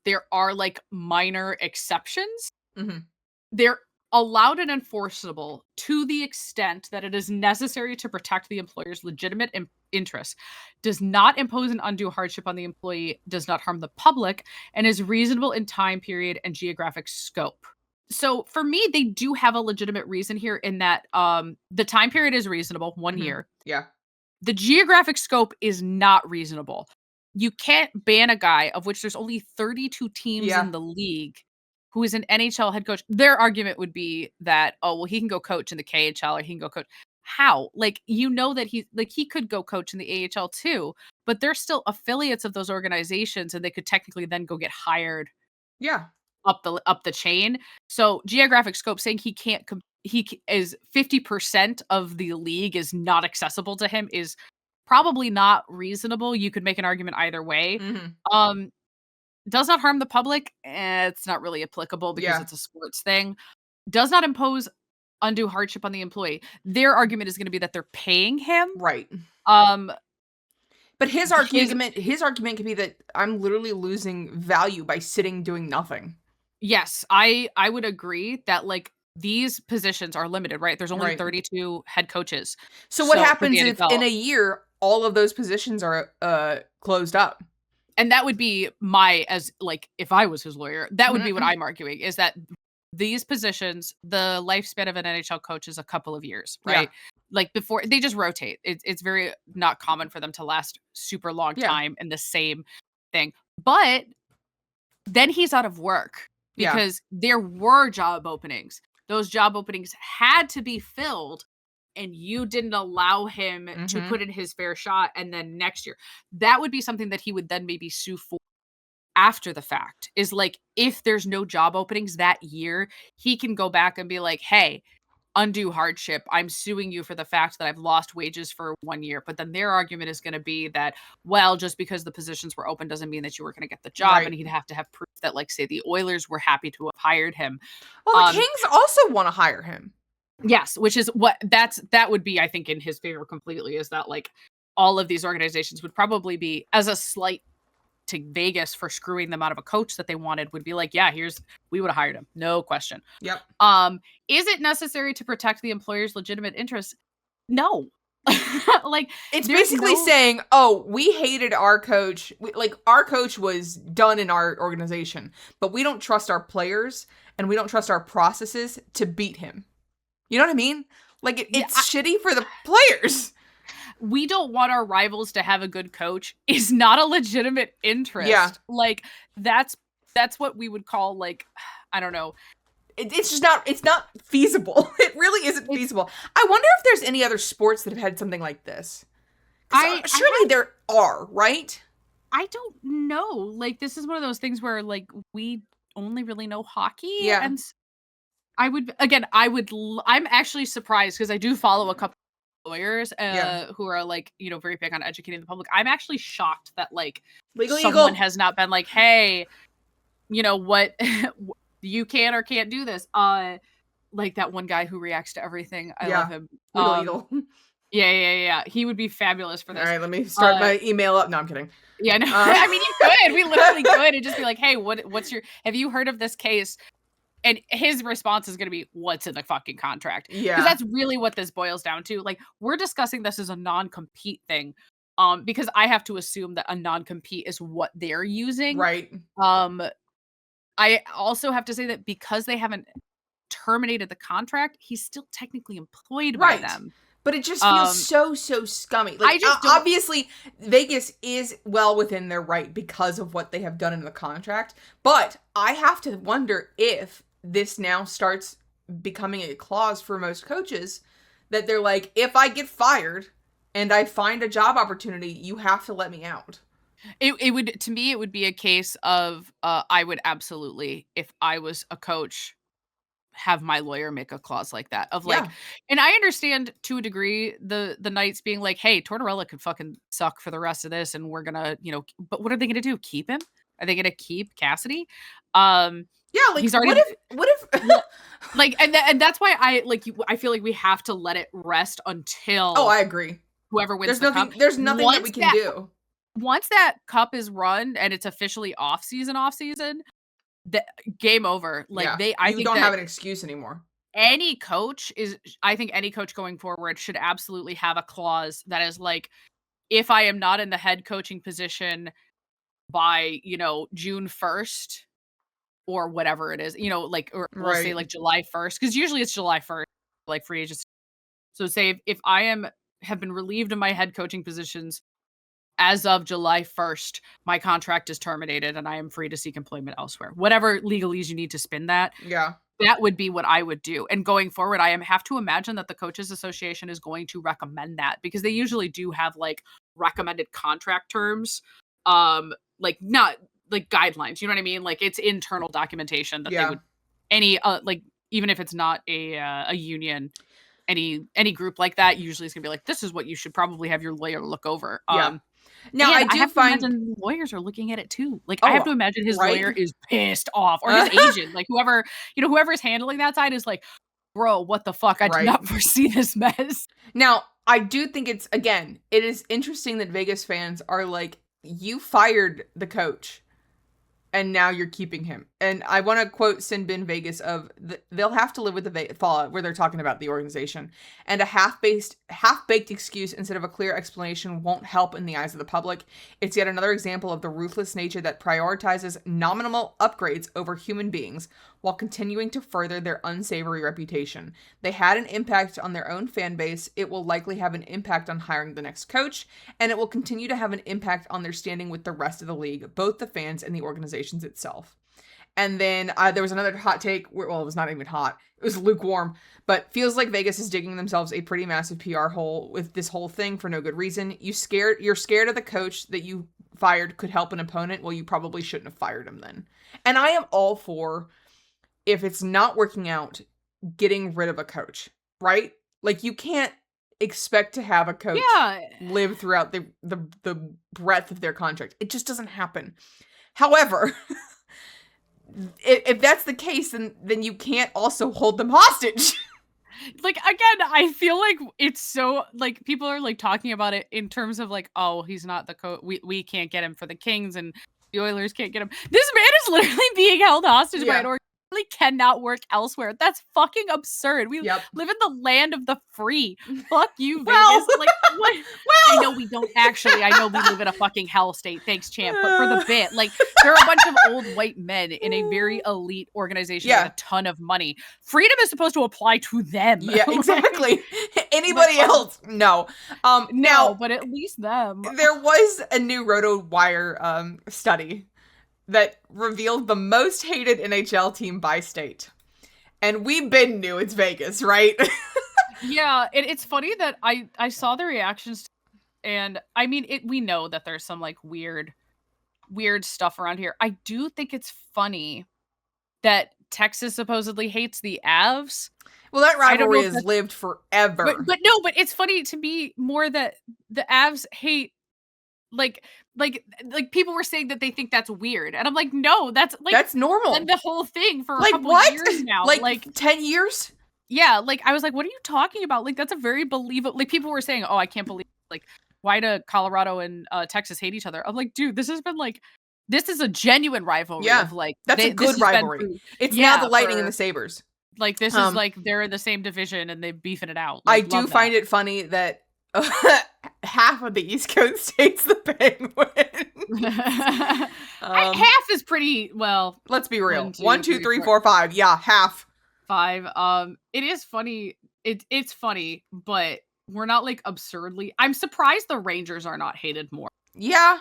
there are, like, minor exceptions. Mhm. They're allowed and enforceable to the extent that it is necessary to protect the employer's legitimate interests, does not impose an undue hardship on the employee, does not harm the public, and is reasonable in time period and geographic scope. So for me, they do have a legitimate reason here in that the time period is reasonable, 1 year. Mhm. Yeah. The geographic scope is not reasonable. You can't ban a guy of which there's only 32 teams Yeah. in the league who is an NHL head coach, their argument would be that, oh, well, he can go coach in the KHL or he can go coach. How? Like, you know that he could go coach in the AHL too, but they're still affiliates of those organizations and they could technically then go get hired Yeah. up the chain. So geographic scope saying he can't is 50% of the league is not accessible to him is probably not reasonable. You could make an argument either way. Mhm. Um, does not harm the public. It's not really applicable because Yeah. it's a sports thing. Does not impose undue hardship on the employee. Their argument is going to be that they're paying him. Right. Um, But his his argument could be that I'm literally losing value by sitting doing nothing. Yes, I would agree that, like, these positions are limited, right? There's only Right. 32 head coaches. So what So for the happens if in NFL, a year all of those positions are closed up? and that would be my as like, if I was his lawyer, that would be what Mhm. I'm arguing, is that these positions, the lifespan of an NHL coach is a couple of years, Yeah. right? Like, before they just rotate. It's very not common for them to last super long Yeah. time in the same thing. But then he's out of work Yeah. because there were job openings. Those job openings had to be filled, and you didn't allow him to Mhm. put in his fair shot. And then next year, that would be something that he would then maybe sue for after the fact. Is like, if there's no job openings that year, he can go back and be like, hey, undue hardship. I'm suing you for the fact that I've lost wages for 1 year. But then their argument is going to be that, well, just because the positions were open doesn't mean that you were going to get the job. And Right. he'd have to have proof that, like, say the Oilers were happy to have hired him. Well, the Um, Kings also want to hire him. yes, which is that would be, I think, in his favor completely, is that, like, all of these organizations would probably be as a slight to Vegas for screwing them out of a coach that they wanted, would be like, yeah, we would have hired him. No question. Yep. Is it necessary to protect the employer's legitimate interests? No. Like, It's there's basically no saying, "Oh, we hated our coach. Like our coach was done in our organization, but we don't trust our players and we don't trust our processes to beat him." You know what I mean? Like yeah, it's shitty for the players. we don't want our rivals to have a good coach is not a legitimate Yeah. interest. Like, that's what we would call, like, I don't know. It's just not. It's not feasible. It really isn't It's feasible. I wonder if there's any other sports that have had something like this. 'Cause, I surely there are, right? I don't know. Like, this is one of those things where, like, we only really know hockey, Yeah. and I'm actually surprised because I do follow a couple lawyers Yeah. who are, like, very big on educating the public. I'm actually shocked that, like, Legal someone Eagle. has not been like, hey, what you can or can't do this. Like that one guy who reacts to everything. I love Yeah. him. Legal Eagle. Yeah. He would be fabulous for All this. right, let me start my email up. No, I'm kidding. Yeah, no. Uh, I mean, you could. We literally could and just be like, hey, have you heard of this case? And his response is going to be, what's in the fucking contract? Because yeah. that's really what this boils down to. Like, we're discussing this as a non-compete thing. Because I have to assume that a non-compete is what they're using. Right. Um, I also have to say that because they haven't terminated the contract, he's still technically employed by Right. them. But it just feels Um, so scummy. I Like just don't. obviously Vegas is well within their right because of what they have done in the contract, but I have to wonder if this now starts becoming a clause for most coaches that they're like, if I get fired and I find a job opportunity, you have to let me out. It would, to me, it would be a case of I would absolutely, if I was a coach, have my lawyer make a clause like that of, like, Yeah. and I understand to a degree the Knights being like, hey, Tortorella could fucking suck for the rest of this, and we're gonna, but what are they gonna do? Keep him? Are they gonna keep Cassidy? Yeah, like He's already what if well, like, and that's why I feel like we have to let it rest Oh, until I agree. whoever wins the cup. There's nothing that Once we can do. once that cup is run and it's officially off season, the game over. Like, Yeah. I You think don't have that an excuse anymore. I think any coach going forward should absolutely have a clause that is like, if I am not in the head coaching position by, June 1st or whatever it is, like, or we'll say, Right. like, July 1st, because usually it's July 1st, like, free agency. So say if I have been relieved of my head coaching positions as of July 1st, my contract is terminated and I am free to seek employment elsewhere. Whatever legalese you need to spin that. Yeah. That would be what I would do. And going forward, have to imagine that the Coaches Association is going to recommend that because they usually do have like recommended contract terms. Like not like guidelines, you know what I mean? Like it's internal documentation that they would like even if it's not a union, any group like that usually is gonna be like, this is what you should probably have your lawyer look over. Now I do find lawyers are looking at it too. Like I have to imagine his lawyer is pissed off, or his agent, like whoever's handling that side is like, bro, what the fuck? I did not foresee this mess. Now I do think it is interesting that Vegas fans are like, you fired the coach and now you're keeping him. And I want to quote Sin Bin Vegas of they'll have to live with the fallout, where they're talking about the organization, and a half-baked excuse instead of a clear explanation won't help in the eyes of the public. It's yet another example of the ruthless nature that prioritizes nominal upgrades over human beings while continuing to further their unsavory reputation. They had an impact on their own fan base. It will likely have an impact on hiring the next coach, and it will continue to have an impact on their standing with the rest of the league, both the fans and the organizations itself. And then there was another hot take. Well, it was not even hot. It was lukewarm. But feels like Vegas is digging themselves a pretty massive PR hole with this whole thing for no good reason. You're scared of the coach that you fired could help an opponent. Well, you probably shouldn't have fired him then. And I am all for, if it's not working out, getting rid of a coach, right? Like, you can't expect to have a coach live throughout the breadth of their contract. It just doesn't happen. However, if that's the case, then you can't also hold them hostage. Like, again, I feel like it's so, like, people are, like, talking about it in terms of, like, oh, he's not the coach. We can't get him for the Kings, and the Oilers can't get him. This man is literally being held hostage by an organization. Cannot work elsewhere. That's fucking absurd. We live in the land of the free. Fuck you, Vegas. Like, what? I know we don't actually. I know we live in a fucking hell state. Thanks, champ. But for the bit, like, there are a bunch of old white men in a very elite organization with a ton of money. Freedom is supposed to apply to them. Yeah, exactly. Anybody else? No. No, but at least them. There was a new RotoWire study that revealed the most hated NHL team by state. And we been knew it's Vegas, right? Yeah, it's funny that I saw the reactions, and I mean, we know that there's some like weird stuff around here. I do think it's funny that Texas supposedly hates the Avs. Well, that rivalry has lived forever. But it's funny to me more that the Avs hate like people were saying that they think that's weird, and I'm like, no, that's normal. And the whole thing for a like couple years now, like 10 years. Yeah, like I was like, what are you talking about? Like, that's a very believable. Like, people were saying, oh, I can't believe, like, why do Colorado and Texas hate each other? I'm like, dude, this has been like, this is a genuine rivalry. Yeah, of like, that's a good rivalry. It's now the Lightning and the Sabres. Like, this is like they're in the same division and they're beefing it out. Like, I do find it funny that half of the East Coast hates the Penguins. Half is pretty, well. Let's be real. 1, 2, 3, 4, 5. Yeah, half. 5. It is funny. It's funny, but we're not like absurdly. I'm surprised the Rangers are not hated more. Yeah.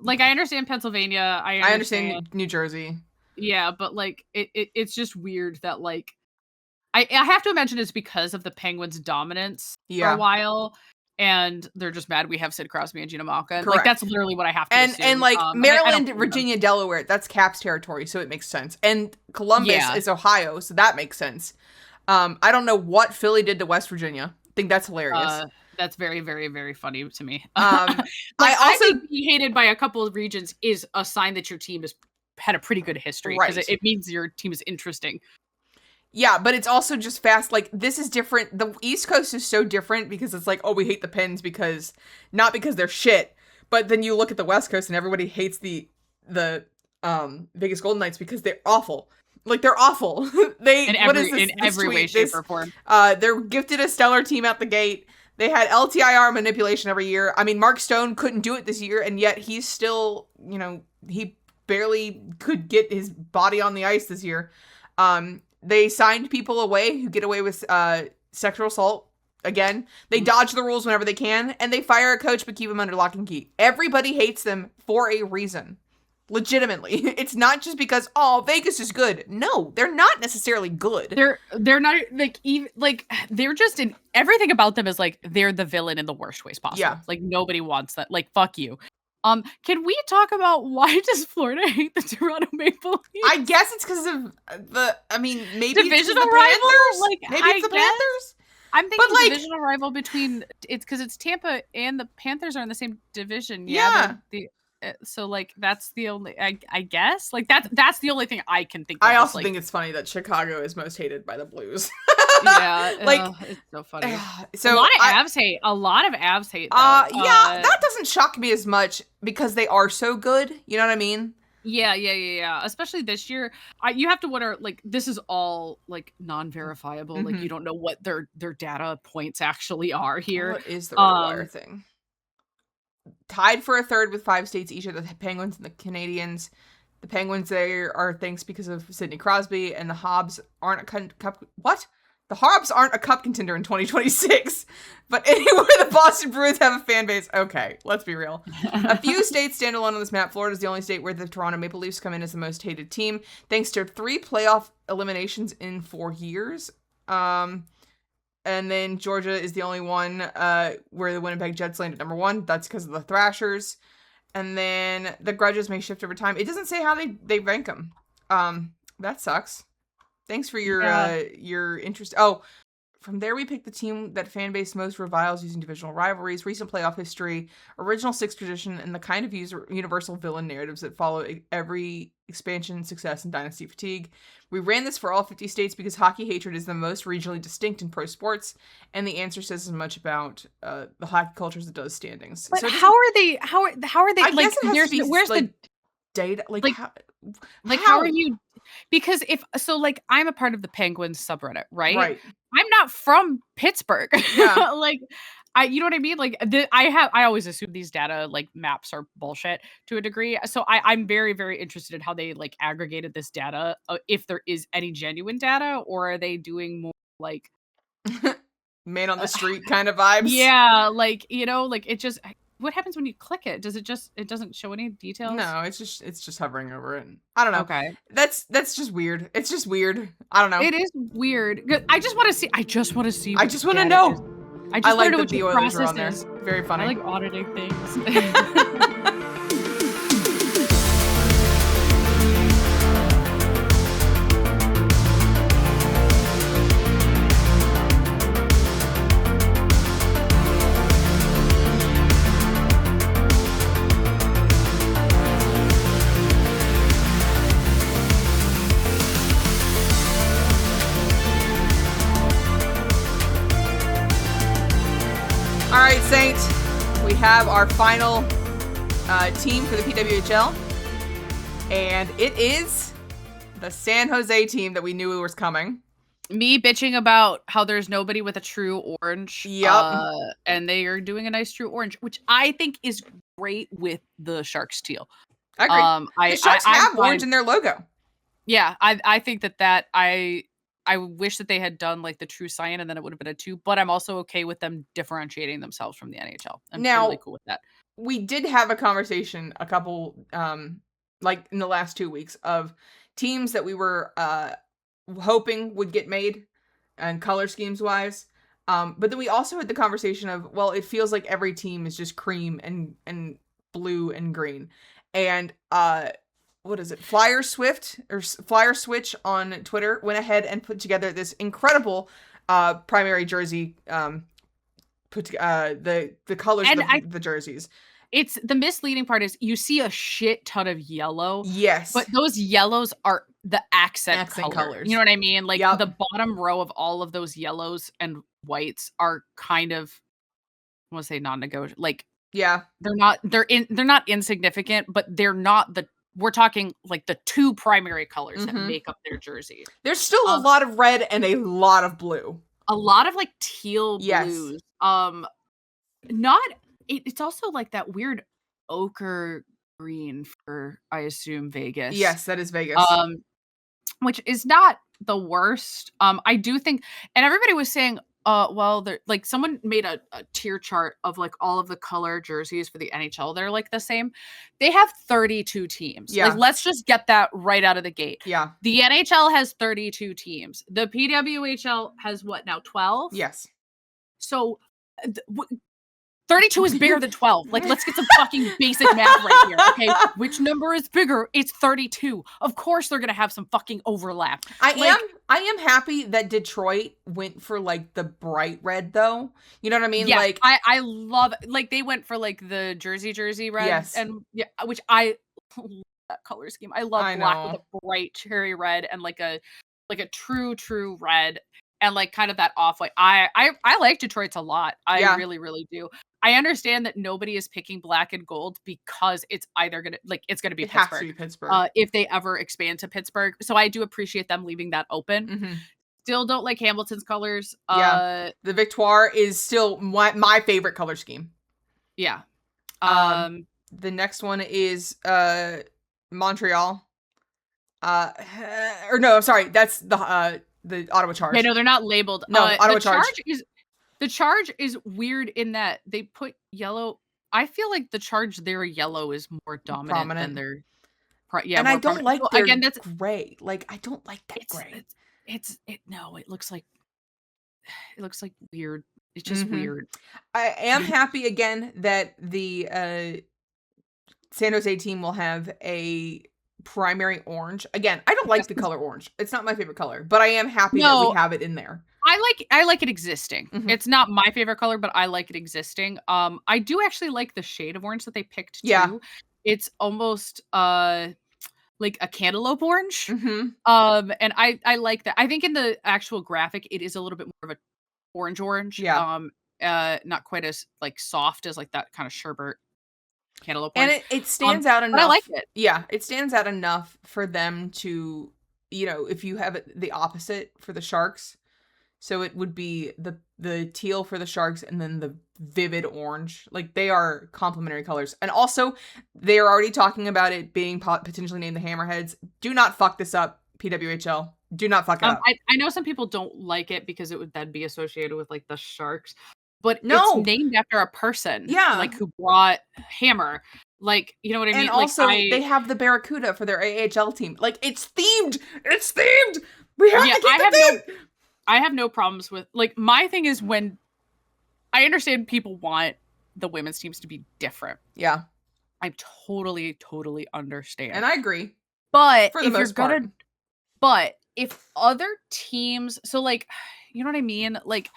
Like, I understand Pennsylvania. I understand New Jersey. Yeah, but like it's just weird that like I have to imagine it's because of the Penguins' dominance for a while, and they're just mad we have Sid Crosby and Gina Malkin. Like, that's literally what I have to assume. And like, Maryland, Virginia, Delaware, that's Caps territory, so it makes sense. And Columbus is Ohio, so that makes sense. I don't know what Philly did to West Virginia. I think that's hilarious. That's very, very, very funny to me. Like, I think being hated by a couple of regions is a sign that your team has had a pretty good history, because it means your team is interesting. Yeah, but it's also just fast. Like, this is different. The East Coast is so different because it's like, oh, we hate the Pens not because they're shit, but then you look at the West Coast and everybody hates the Vegas Golden Knights because they're awful. Like, they're awful. In every way, shape, or form. They're gifted a stellar team out the gate. They had LTIR manipulation every year. I mean, Mark Stone couldn't do it this year, and yet he's still, he barely could get his body on the ice this year. They signed people away who get away with sexual assault Again, they dodge the rules whenever they can, and they fire a coach but keep him under lock and key. Everybody hates them for a reason. Legitimately. It's not just because, oh, Vegas is good. No, they're not necessarily good. They're not like even like they're just in everything about them is like they're the villain in the worst ways possible. Yeah. Like nobody wants that. Like fuck you. Can we talk about why does Florida hate the Toronto Maple Leafs? I guess it's because of maybe divisional it's the rival. Panthers. Like Maybe it's the Panthers. I'm thinking divisional rival between it's because it's Tampa and the Panthers are in the same division. Yeah. So like that's the only I guess like that's the only thing I can think of. I also think it's funny that Chicago is most hated by the Blues. Yeah, like it's so funny. So a lot of Avs hate. Though. Yeah, that doesn't shock me as much because they are so good. You know what I mean? Yeah. Especially this year, you have to wonder. Like, this is all like non-verifiable. Mm-hmm. Like, you don't know what their data points actually are here. What is the RotoWire thing? Tied for a third with 5 states each are the Penguins and the Canadians. The Penguins there are thanks because of Sidney Crosby, and the Habs aren't a cup. What? The Habs aren't a cup contender in 2026, but anywhere the Boston Bruins have a fan base. Okay, let's be real. A few states stand alone on this map. Florida is the only state where the Toronto Maple Leafs come in as the most hated team, thanks to 3 playoff eliminations in 4 years. And then Georgia is the only one where the Winnipeg Jets landed number 1. That's because of the Thrashers. And then the grudges may shift over time. It doesn't say how they rank them. That sucks. Thanks for your interest. Oh, from there we picked the team that fan base most reviles using divisional rivalries, recent playoff history, original 6 tradition, and the kind of universal villain narratives that follow every expansion, success, and dynasty fatigue. We ran this for all 50 states because hockey hatred is the most regionally distinct in pro sports, and the answer says as much about the hockey culture as it does standings. But so how are they? How are they? I guess it has to be, where's the data? How are you? Because I'm a part of the Penguins subreddit, right? Right. I'm not from Pittsburgh. Yeah. You know what I mean? Like I always assume these data like maps are bullshit to a degree. So I'm very, very interested in how they like aggregated this data, if there is any genuine data, or are they doing more like man on the street kind of vibes? Yeah, it just. What happens when you click it? It doesn't show any details? No, it's just hovering over it. I don't know. Okay. That's just weird. It's just weird. I don't know. It is weird. I just want to see. I just want to know. I like that the Oilers are on there. Very funny. I like auditing things. All right, Saint, we have our final team for the PWHL, and it is the San Jose team that we knew was coming. Me bitching about how there's nobody with a true orange. Yep. And they are doing a nice true orange, which I think is great with the Sharks teal. I agree. The Sharks have orange in their logo. Yeah, I think that I wish that they had done like the true cyan and then it would have been a 2, but I'm also okay with them differentiating themselves from the NHL. I'm totally cool with that. We did have a conversation a couple, like in the last 2 weeks of teams that we were hoping would get made and color schemes wise. But then we also had the conversation of, well, it feels like every team is just cream and blue and green. And, what is it? Flyer Switch on Twitter went ahead and put together this incredible primary jersey. The colors of the jerseys. It's the misleading part is you see a shit ton of yellow. Yes, but those yellows are the accent colors. You know what I mean? Like the bottom row of all of those yellows and whites are kind of, I want to say non-negotiable. Like they're not insignificant, but they're not the. We're talking like the 2 primary colors that make up their jersey. There's still a lot of red and a lot of blue. A lot of like teal blues. It's also like that weird ochre green for, I assume, Vegas. Yes, that is Vegas. Which is not the worst. I do think, and everybody was saying, Well, there like, someone made a tier chart of, like, all of the color jerseys for the NHL that are, like, the same. They have 32 teams. Like, Yeah. let's just get that right out of the gate. Yeah. The NHL has 32 teams. The PWHL has what now, 12? Yes. So, th w 32 is bigger than 12. Like, let's get some fucking basic math right here, okay? Which number is bigger? It's 32. Of course, they're gonna have some fucking overlap. I am Like, I am happy that Detroit went for, like, the bright red, though. You know what I mean? yes, Like I love like, they went for, like, the jersey red yes. and yeah, which I love that color scheme. I love I black with know. a bright cherry red and, like a true red and, like, kind of that off-white. I like Detroit's a lot. I Yeah. really, really do. I understand that nobody is picking black and gold because it's either gonna like, it's gonna be It has to Pittsburgh, be Pittsburgh. if they ever expand to Pittsburgh, so I do appreciate them leaving that open. Mhm. Still don't like Hamilton's colors, Yeah. The Victoire is still my favorite color scheme. yeah. Um, Um, the next one is, Montreal. Uh, or no, sorry, that's the Ottawa yeah, Charge. no, they're not labeled. No, Ottawa Charge. The charge is weird in that they put yellow. I feel like the charge their yellow is more dominant than Prominent. their yeah, And I more don't prominent. like Well, their again, that's gray. Like, I don't like that it's gray. it no, it looks like weird. It's just Mhm. weird. I am happy again that the, San Jose team will have a primary orange. Again, I don't like Yes, the 'cause color orange. It's not my favorite color, but I am happy that we no, have it in there. I like it existing. Mhm. It's not my favorite color, but I like it existing. I do actually like the shade of orange that they picked Yeah. too. It's almost like a cantaloupe orange. Mhm. And I like that. I think in the actual graphic, it is a little bit more of a orange. Yeah. Not quite as like soft as like that kind of sherbet cantaloupe And orange. it stands out But I like enough. it. Yeah, it stands out enough for them to, if you have it the opposite for the Sharks, so it would be the teal for the Sharks and then the vivid orange. Like, they are complementary colors. And also, they are already talking about it being potentially named the Hammerheads. Do not fuck this up, PWHL. Do not fuck it up. I know some people don't like it because it would then be associated with like the sharks, but it's No. named after a person Yeah. like who brought Hammer. Like, you know what I And mean? Like also, they have the Barracuda for their AHL team. Like, it's themed. It's themed. We have yeah, to keep it themed. I have no problems with like my thing is when I understand people want the women's teams to be different. Yeah. I totally understand. And I agree. But For the if you're most part. gonna but if other teams so like you know what I mean? Like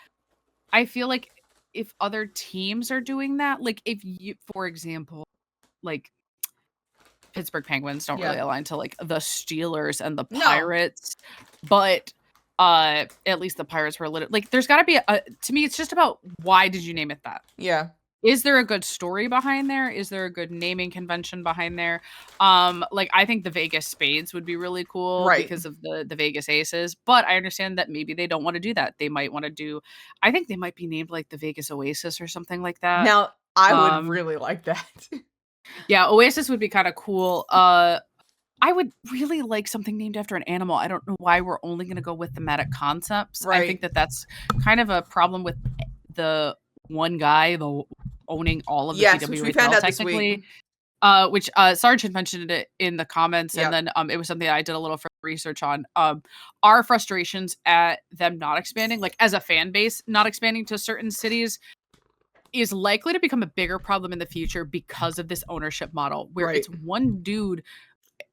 I feel like if other teams are doing that, like if you for example, like Pittsburgh Penguins don't really Yeah. align to like the Steelers and the No. Pirates, but at least the Pirates were a little like there's got to be a to me it's just about why did you name it that? Yeah. Is there a good story behind there? Is there a good naming convention behind there? Like I think the Vegas Spades would be really cool Right. because of the Vegas Aces, but I understand that maybe they don't want to do that. They might want to do I think they might be named like the Vegas Oasis or something like that. Now, I would Um really like that. yeah, Oasis would be kind of cool. I would really like something named after an animal. I don't know why we're only going to go with thematic concepts. I think Right. that that's kind of a problem with the one guy owning all of the Yes, which we found PWHL out this week. technically. Which Sarge had mentioned it in the comments, and Yep. then it was something I did a little further research on. Our frustrations at them not expanding, like as a fan base, not expanding to certain cities, is likely to become a bigger problem in the future because of this ownership model, where Right. it's one dude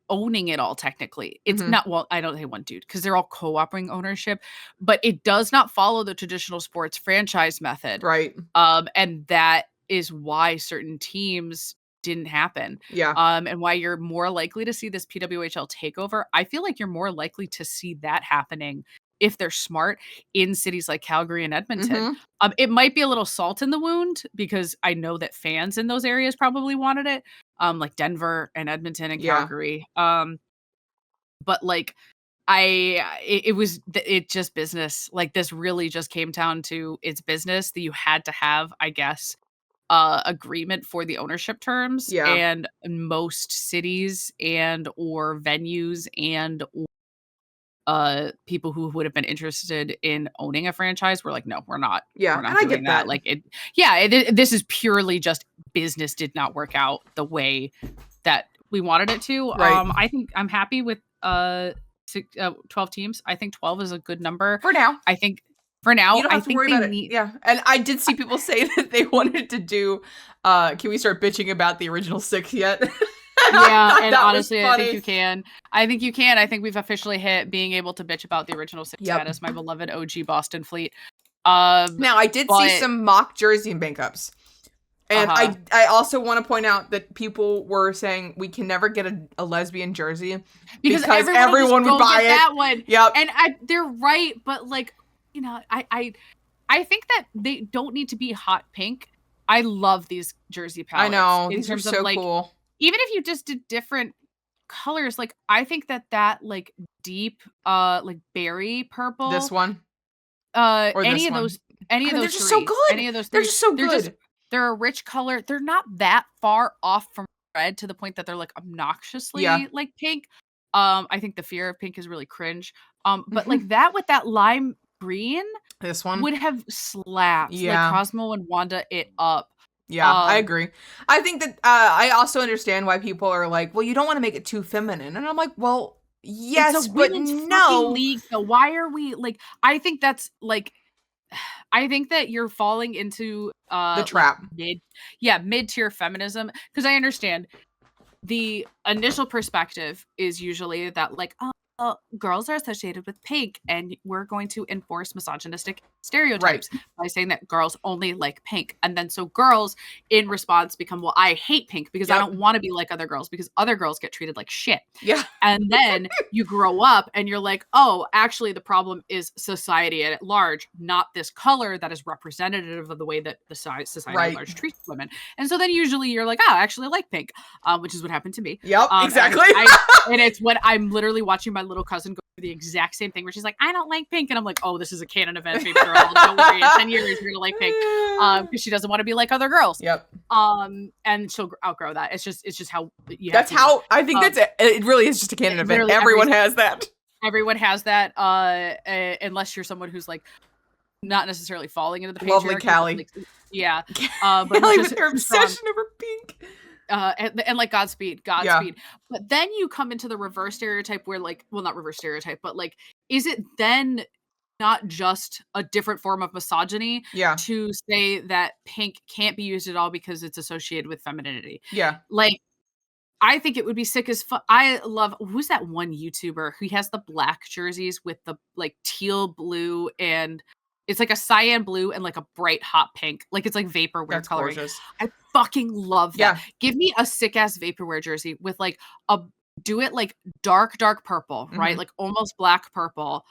owning it all technically. It's Mhm. not well, I don't say one dude because they're all co-opting ownership, but it does not follow the traditional sports franchise method. Right. And that is why certain teams didn't happen. Yeah. And why you're more likely to see this PWHL takeover. I feel like you're more likely to see that happening if they're smart in cities like Calgary and Edmonton. Mhm. It might be a little salt in the wound because I know that fans in those areas probably wanted it, like Denver and Edmonton and Yeah. Calgary. But like it was it just business. Like this really just came down to it's business that you had to have, I guess, agreement for the ownership terms, Yeah. and most cities and or venues and people who would have been interested in owning a franchise were like, no, we're not And I doing get that. Like this is purely just business did not work out the way that we wanted it to. Right. I think I'm happy with 12 teams. I think 12 is a good number For now. I think for now you don't have to worry about it. Yeah. And I did see people say that they wanted to do can we start bitching about the original 6 yet? Yeah, and honestly, I think you can. I think we've officially hit being able to bitch about the original 6 status, my beloved OG Boston Fleet. Now, I did see some mock jersey bank ups. And I also want to point out that people were saying we can never get a lesbian jersey because everyone would buy it. That one. Yep. And they're right, but like, you know, I think that they don't need to be hot pink. I love these jersey palettes. I know. These are so cool. Even if you just did different colors, like I think that like deep like berry purple. This one. Any of those they're just so good. Any of those they're just so good. They're a rich color. They're not that far off from red to the point that they're like obnoxiously like pink. I think the fear of pink is really cringe. But like that with that lime green, this one would have slapped. Yeah. Like Cosmo and Wanda it up. Yeah, I agree. I think that I also understand why people are like, well, you don't want to make it too feminine. And I'm like, well, yes, but no. League, so why are we like, I think that's like, I think that you're falling into the trap. Like mid-tier feminism. Because I understand the initial perspective is usually that like, girls are associated with pink and we're going to enforce misogynistic stereotypes by saying that girls only like pink. And then so girls in response become, well, I hate pink because I don't want to be like other girls because other girls get treated like shit. Yeah. And then you grow up and you're like, oh, actually the problem is society at large, not this color that is representative of the way that the society at large treats women. And so then usually you're like, oh, I actually like pink, which is what happened to me. Yep, exactly. And it's what I'm literally watching my little cousin go through the exact same thing where she's like, I don't like pink. And I'm like, oh, this is a canon event, baby girl. Don't worry, in 10 years you're gonna like pink. Because she doesn't want to be like other girls. Yep. And she'll outgrow that. It's just how you That's how I think that's it really is just a canon event. Everyone has that. Everyone has that, unless you're someone who's like not necessarily falling into the lovely Callie. Like, yeah. But Callie with her obsession over pink. And like Godspeed. But then you come into the reverse stereotype where like, well, not reverse stereotype, but like, is it then not just a different form of misogyny to say that pink can't be used at all because it's associated with femininity? Yeah. Like, I think it would be sick as fuck. I love, who's that one YouTuber who has the black jerseys with the like teal blue and it's like a cyan blue and like a bright hot pink. Like it's like vaporware coloring. Gorgeous. I fucking love that. Yeah. Give me a sick ass vaporware jersey with like do it like dark purple, right? Like almost black purple,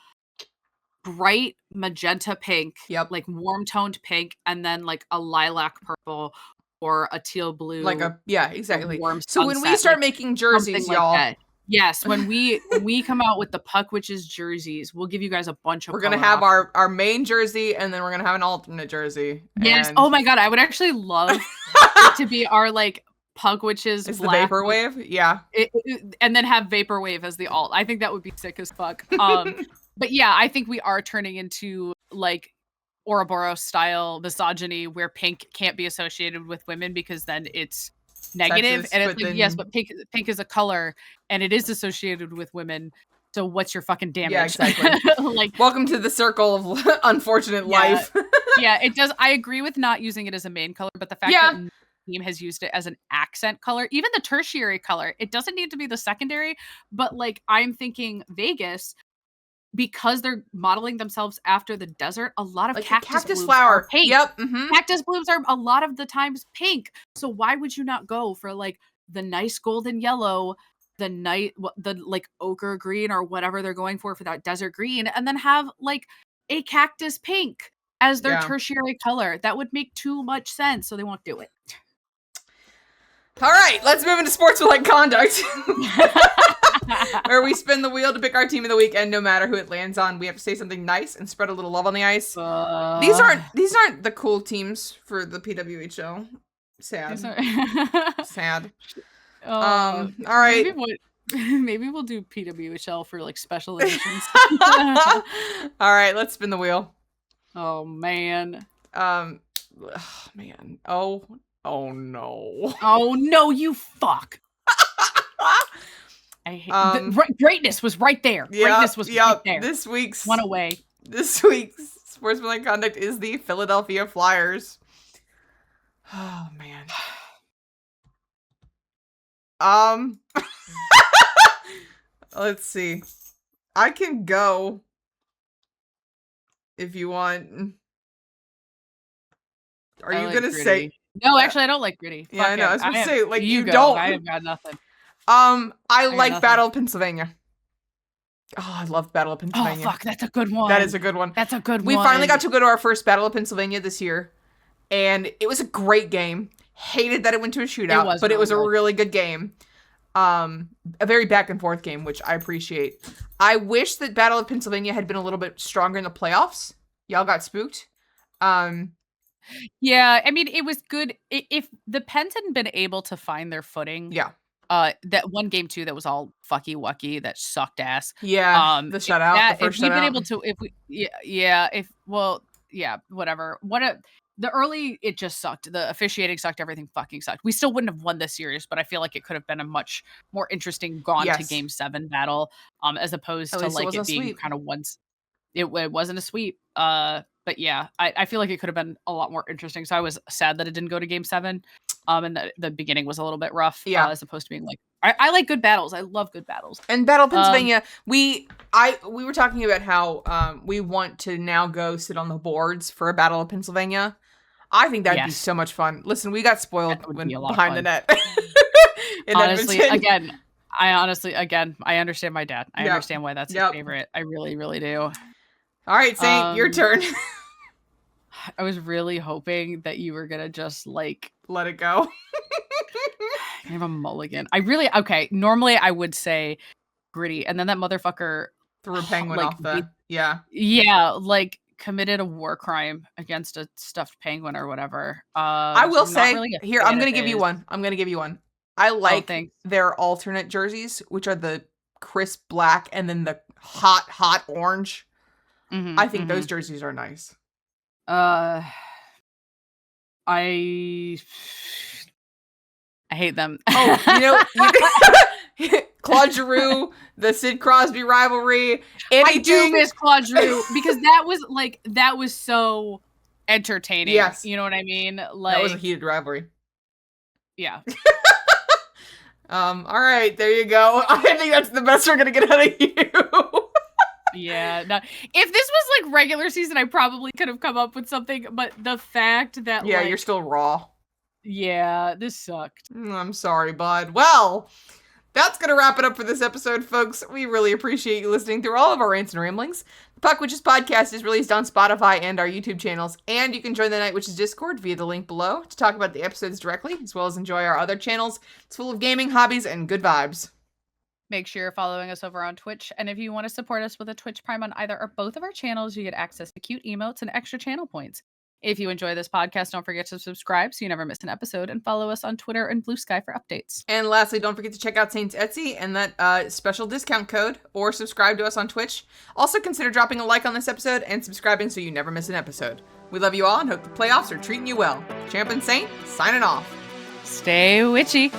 bright magenta pink, like warm toned pink, and then like a lilac purple or a teal blue. Like exactly. Warm so when we start making jerseys, y'all. Like yes, when we come out with the Puck Witches jerseys, we'll give you guys a bunch of. We're gonna have our main jersey, and then we're gonna have an alternate jersey. Yes. Oh my god, I would actually love it to be our like Puck Witches. It's black the vaporwave, yeah. And then have vaporwave as the alt. I think that would be sick as fuck. But yeah, I think we are turning into like Ouroboros style misogyny, where pink can't be associated with women because then it's negative. Sexist, and it's like, yes, but pink is a color and it is associated with women. So what's your fucking damage? Yeah, exactly. Like, welcome to the circle of unfortunate life. Yeah, it does. I agree with not using it as a main color, but the fact that the team has used it as an accent color, even the tertiary color, it doesn't need to be the secondary. But like, I'm thinking Vegas, because they're modeling themselves after the desert, a lot of like cactus flower are pink. Yep. Cactus blooms are a lot of the times pink. So why would you not go for like the nice golden yellow, the like ochre green or whatever they're going for that desert green, and then have like a cactus pink as their tertiary color? That would make too much sense. So they won't do it. All right, let's move into sportsmanlike conduct. Where we spin the wheel to pick our team of the week, and no matter who it lands on, we have to say something nice and spread a little love on the ice. These aren't the cool teams for the PWHL. Sad. Sad. All right. Maybe we'll do PWHL for like special editions. All right, let's spin the wheel. Oh man. Oh, man. Oh no. Oh no, you fuck. I hate greatness was right there. Greatness was right there. This week's one away. This week's sportsmanlike conduct is the Philadelphia Flyers. Oh man. Let's see. I can go if you want. Are you gonna say? No, actually, I don't like gritty. Yeah, I know. I was gonna say, like, you go. don't. I have got nothing. I like Battle of Pennsylvania. Oh, I love Battle of Pennsylvania. Oh, fuck, that's a good one. That is a good one. That's a good one. We finally got to go to our first Battle of Pennsylvania this year, and it was a great game. Hated that it went to a shootout, but it was a really good game. A very back and forth game, which I appreciate. I wish that Battle of Pennsylvania had been a little bit stronger in the playoffs. Y'all got spooked. Yeah, I mean, it was good. If the Pens hadn't been able to find their footing, that one game too that was all fucky wucky that sucked ass. Yeah, the shutout. If we'd been able to, whatever. The early, it just sucked. The officiating sucked. Everything fucking sucked. We still wouldn't have won this series, but I feel like it could have been a much more interesting to Game 7 battle, as opposed to like it being kind of once. It wasn't a sweep. But yeah, I feel like it could have been a lot more interesting. So I was sad that it didn't go to Game 7. And the beginning was a little bit rough. As opposed to being like, I like good battles. I love good battles. And Battle of Pennsylvania, we were talking about how we want to now go sit on the boards for a Battle of Pennsylvania. I think that'd be so much fun. Listen, we got spoiled behind the net. Honestly, I understand my dad. I understand why that's his favorite. I really, really do. All right, Saint, your turn. I was really hoping that you were gonna just like let it go. I have a mulligan. Normally I would say gritty, and then that motherfucker threw a penguin off the like committed a war crime against a stuffed penguin or whatever. I will say here, I'm gonna give you one. I like their alternate jerseys, which are the crisp black and then the hot orange. I think those jerseys are nice. I hate them. Oh, Claude Giroux, the Sid Crosby rivalry. I do miss Claude Giroux because that was so entertaining. Yes. You know what I mean? Like, that was a heated rivalry. Yeah. All right, there you go. I think that's the best we're gonna get out of you. Yeah. No, if this was like regular season, I probably could have come up with something, but the fact that you're still raw. Yeah, this sucked. I'm sorry, bud. Well, that's going to wrap it up for this episode, folks. We really appreciate you listening through all of our rants and ramblings. The Puck Witches podcast is released on Spotify and our YouTube channels, and you can join the Night Witches Discord via the link below to talk about the episodes directly, as well as enjoy our other channels. It's full of gaming, hobbies, and good vibes. Make sure you're following us over on Twitch, and if you want to support us with a Twitch Prime on either or both of our channels, you get access to cute emotes and extra channel points. If you enjoy this podcast, don't forget to subscribe so you never miss an episode, and follow us on Twitter and Blue Sky for updates. And lastly, don't forget to check out Saint's Etsy and that special discount code, or subscribe to us on Twitch. Also consider dropping a like on this episode and subscribing so you never miss an episode. We love you all and hope the playoffs are treating you well. Champ and Saint, signing off. Stay witchy.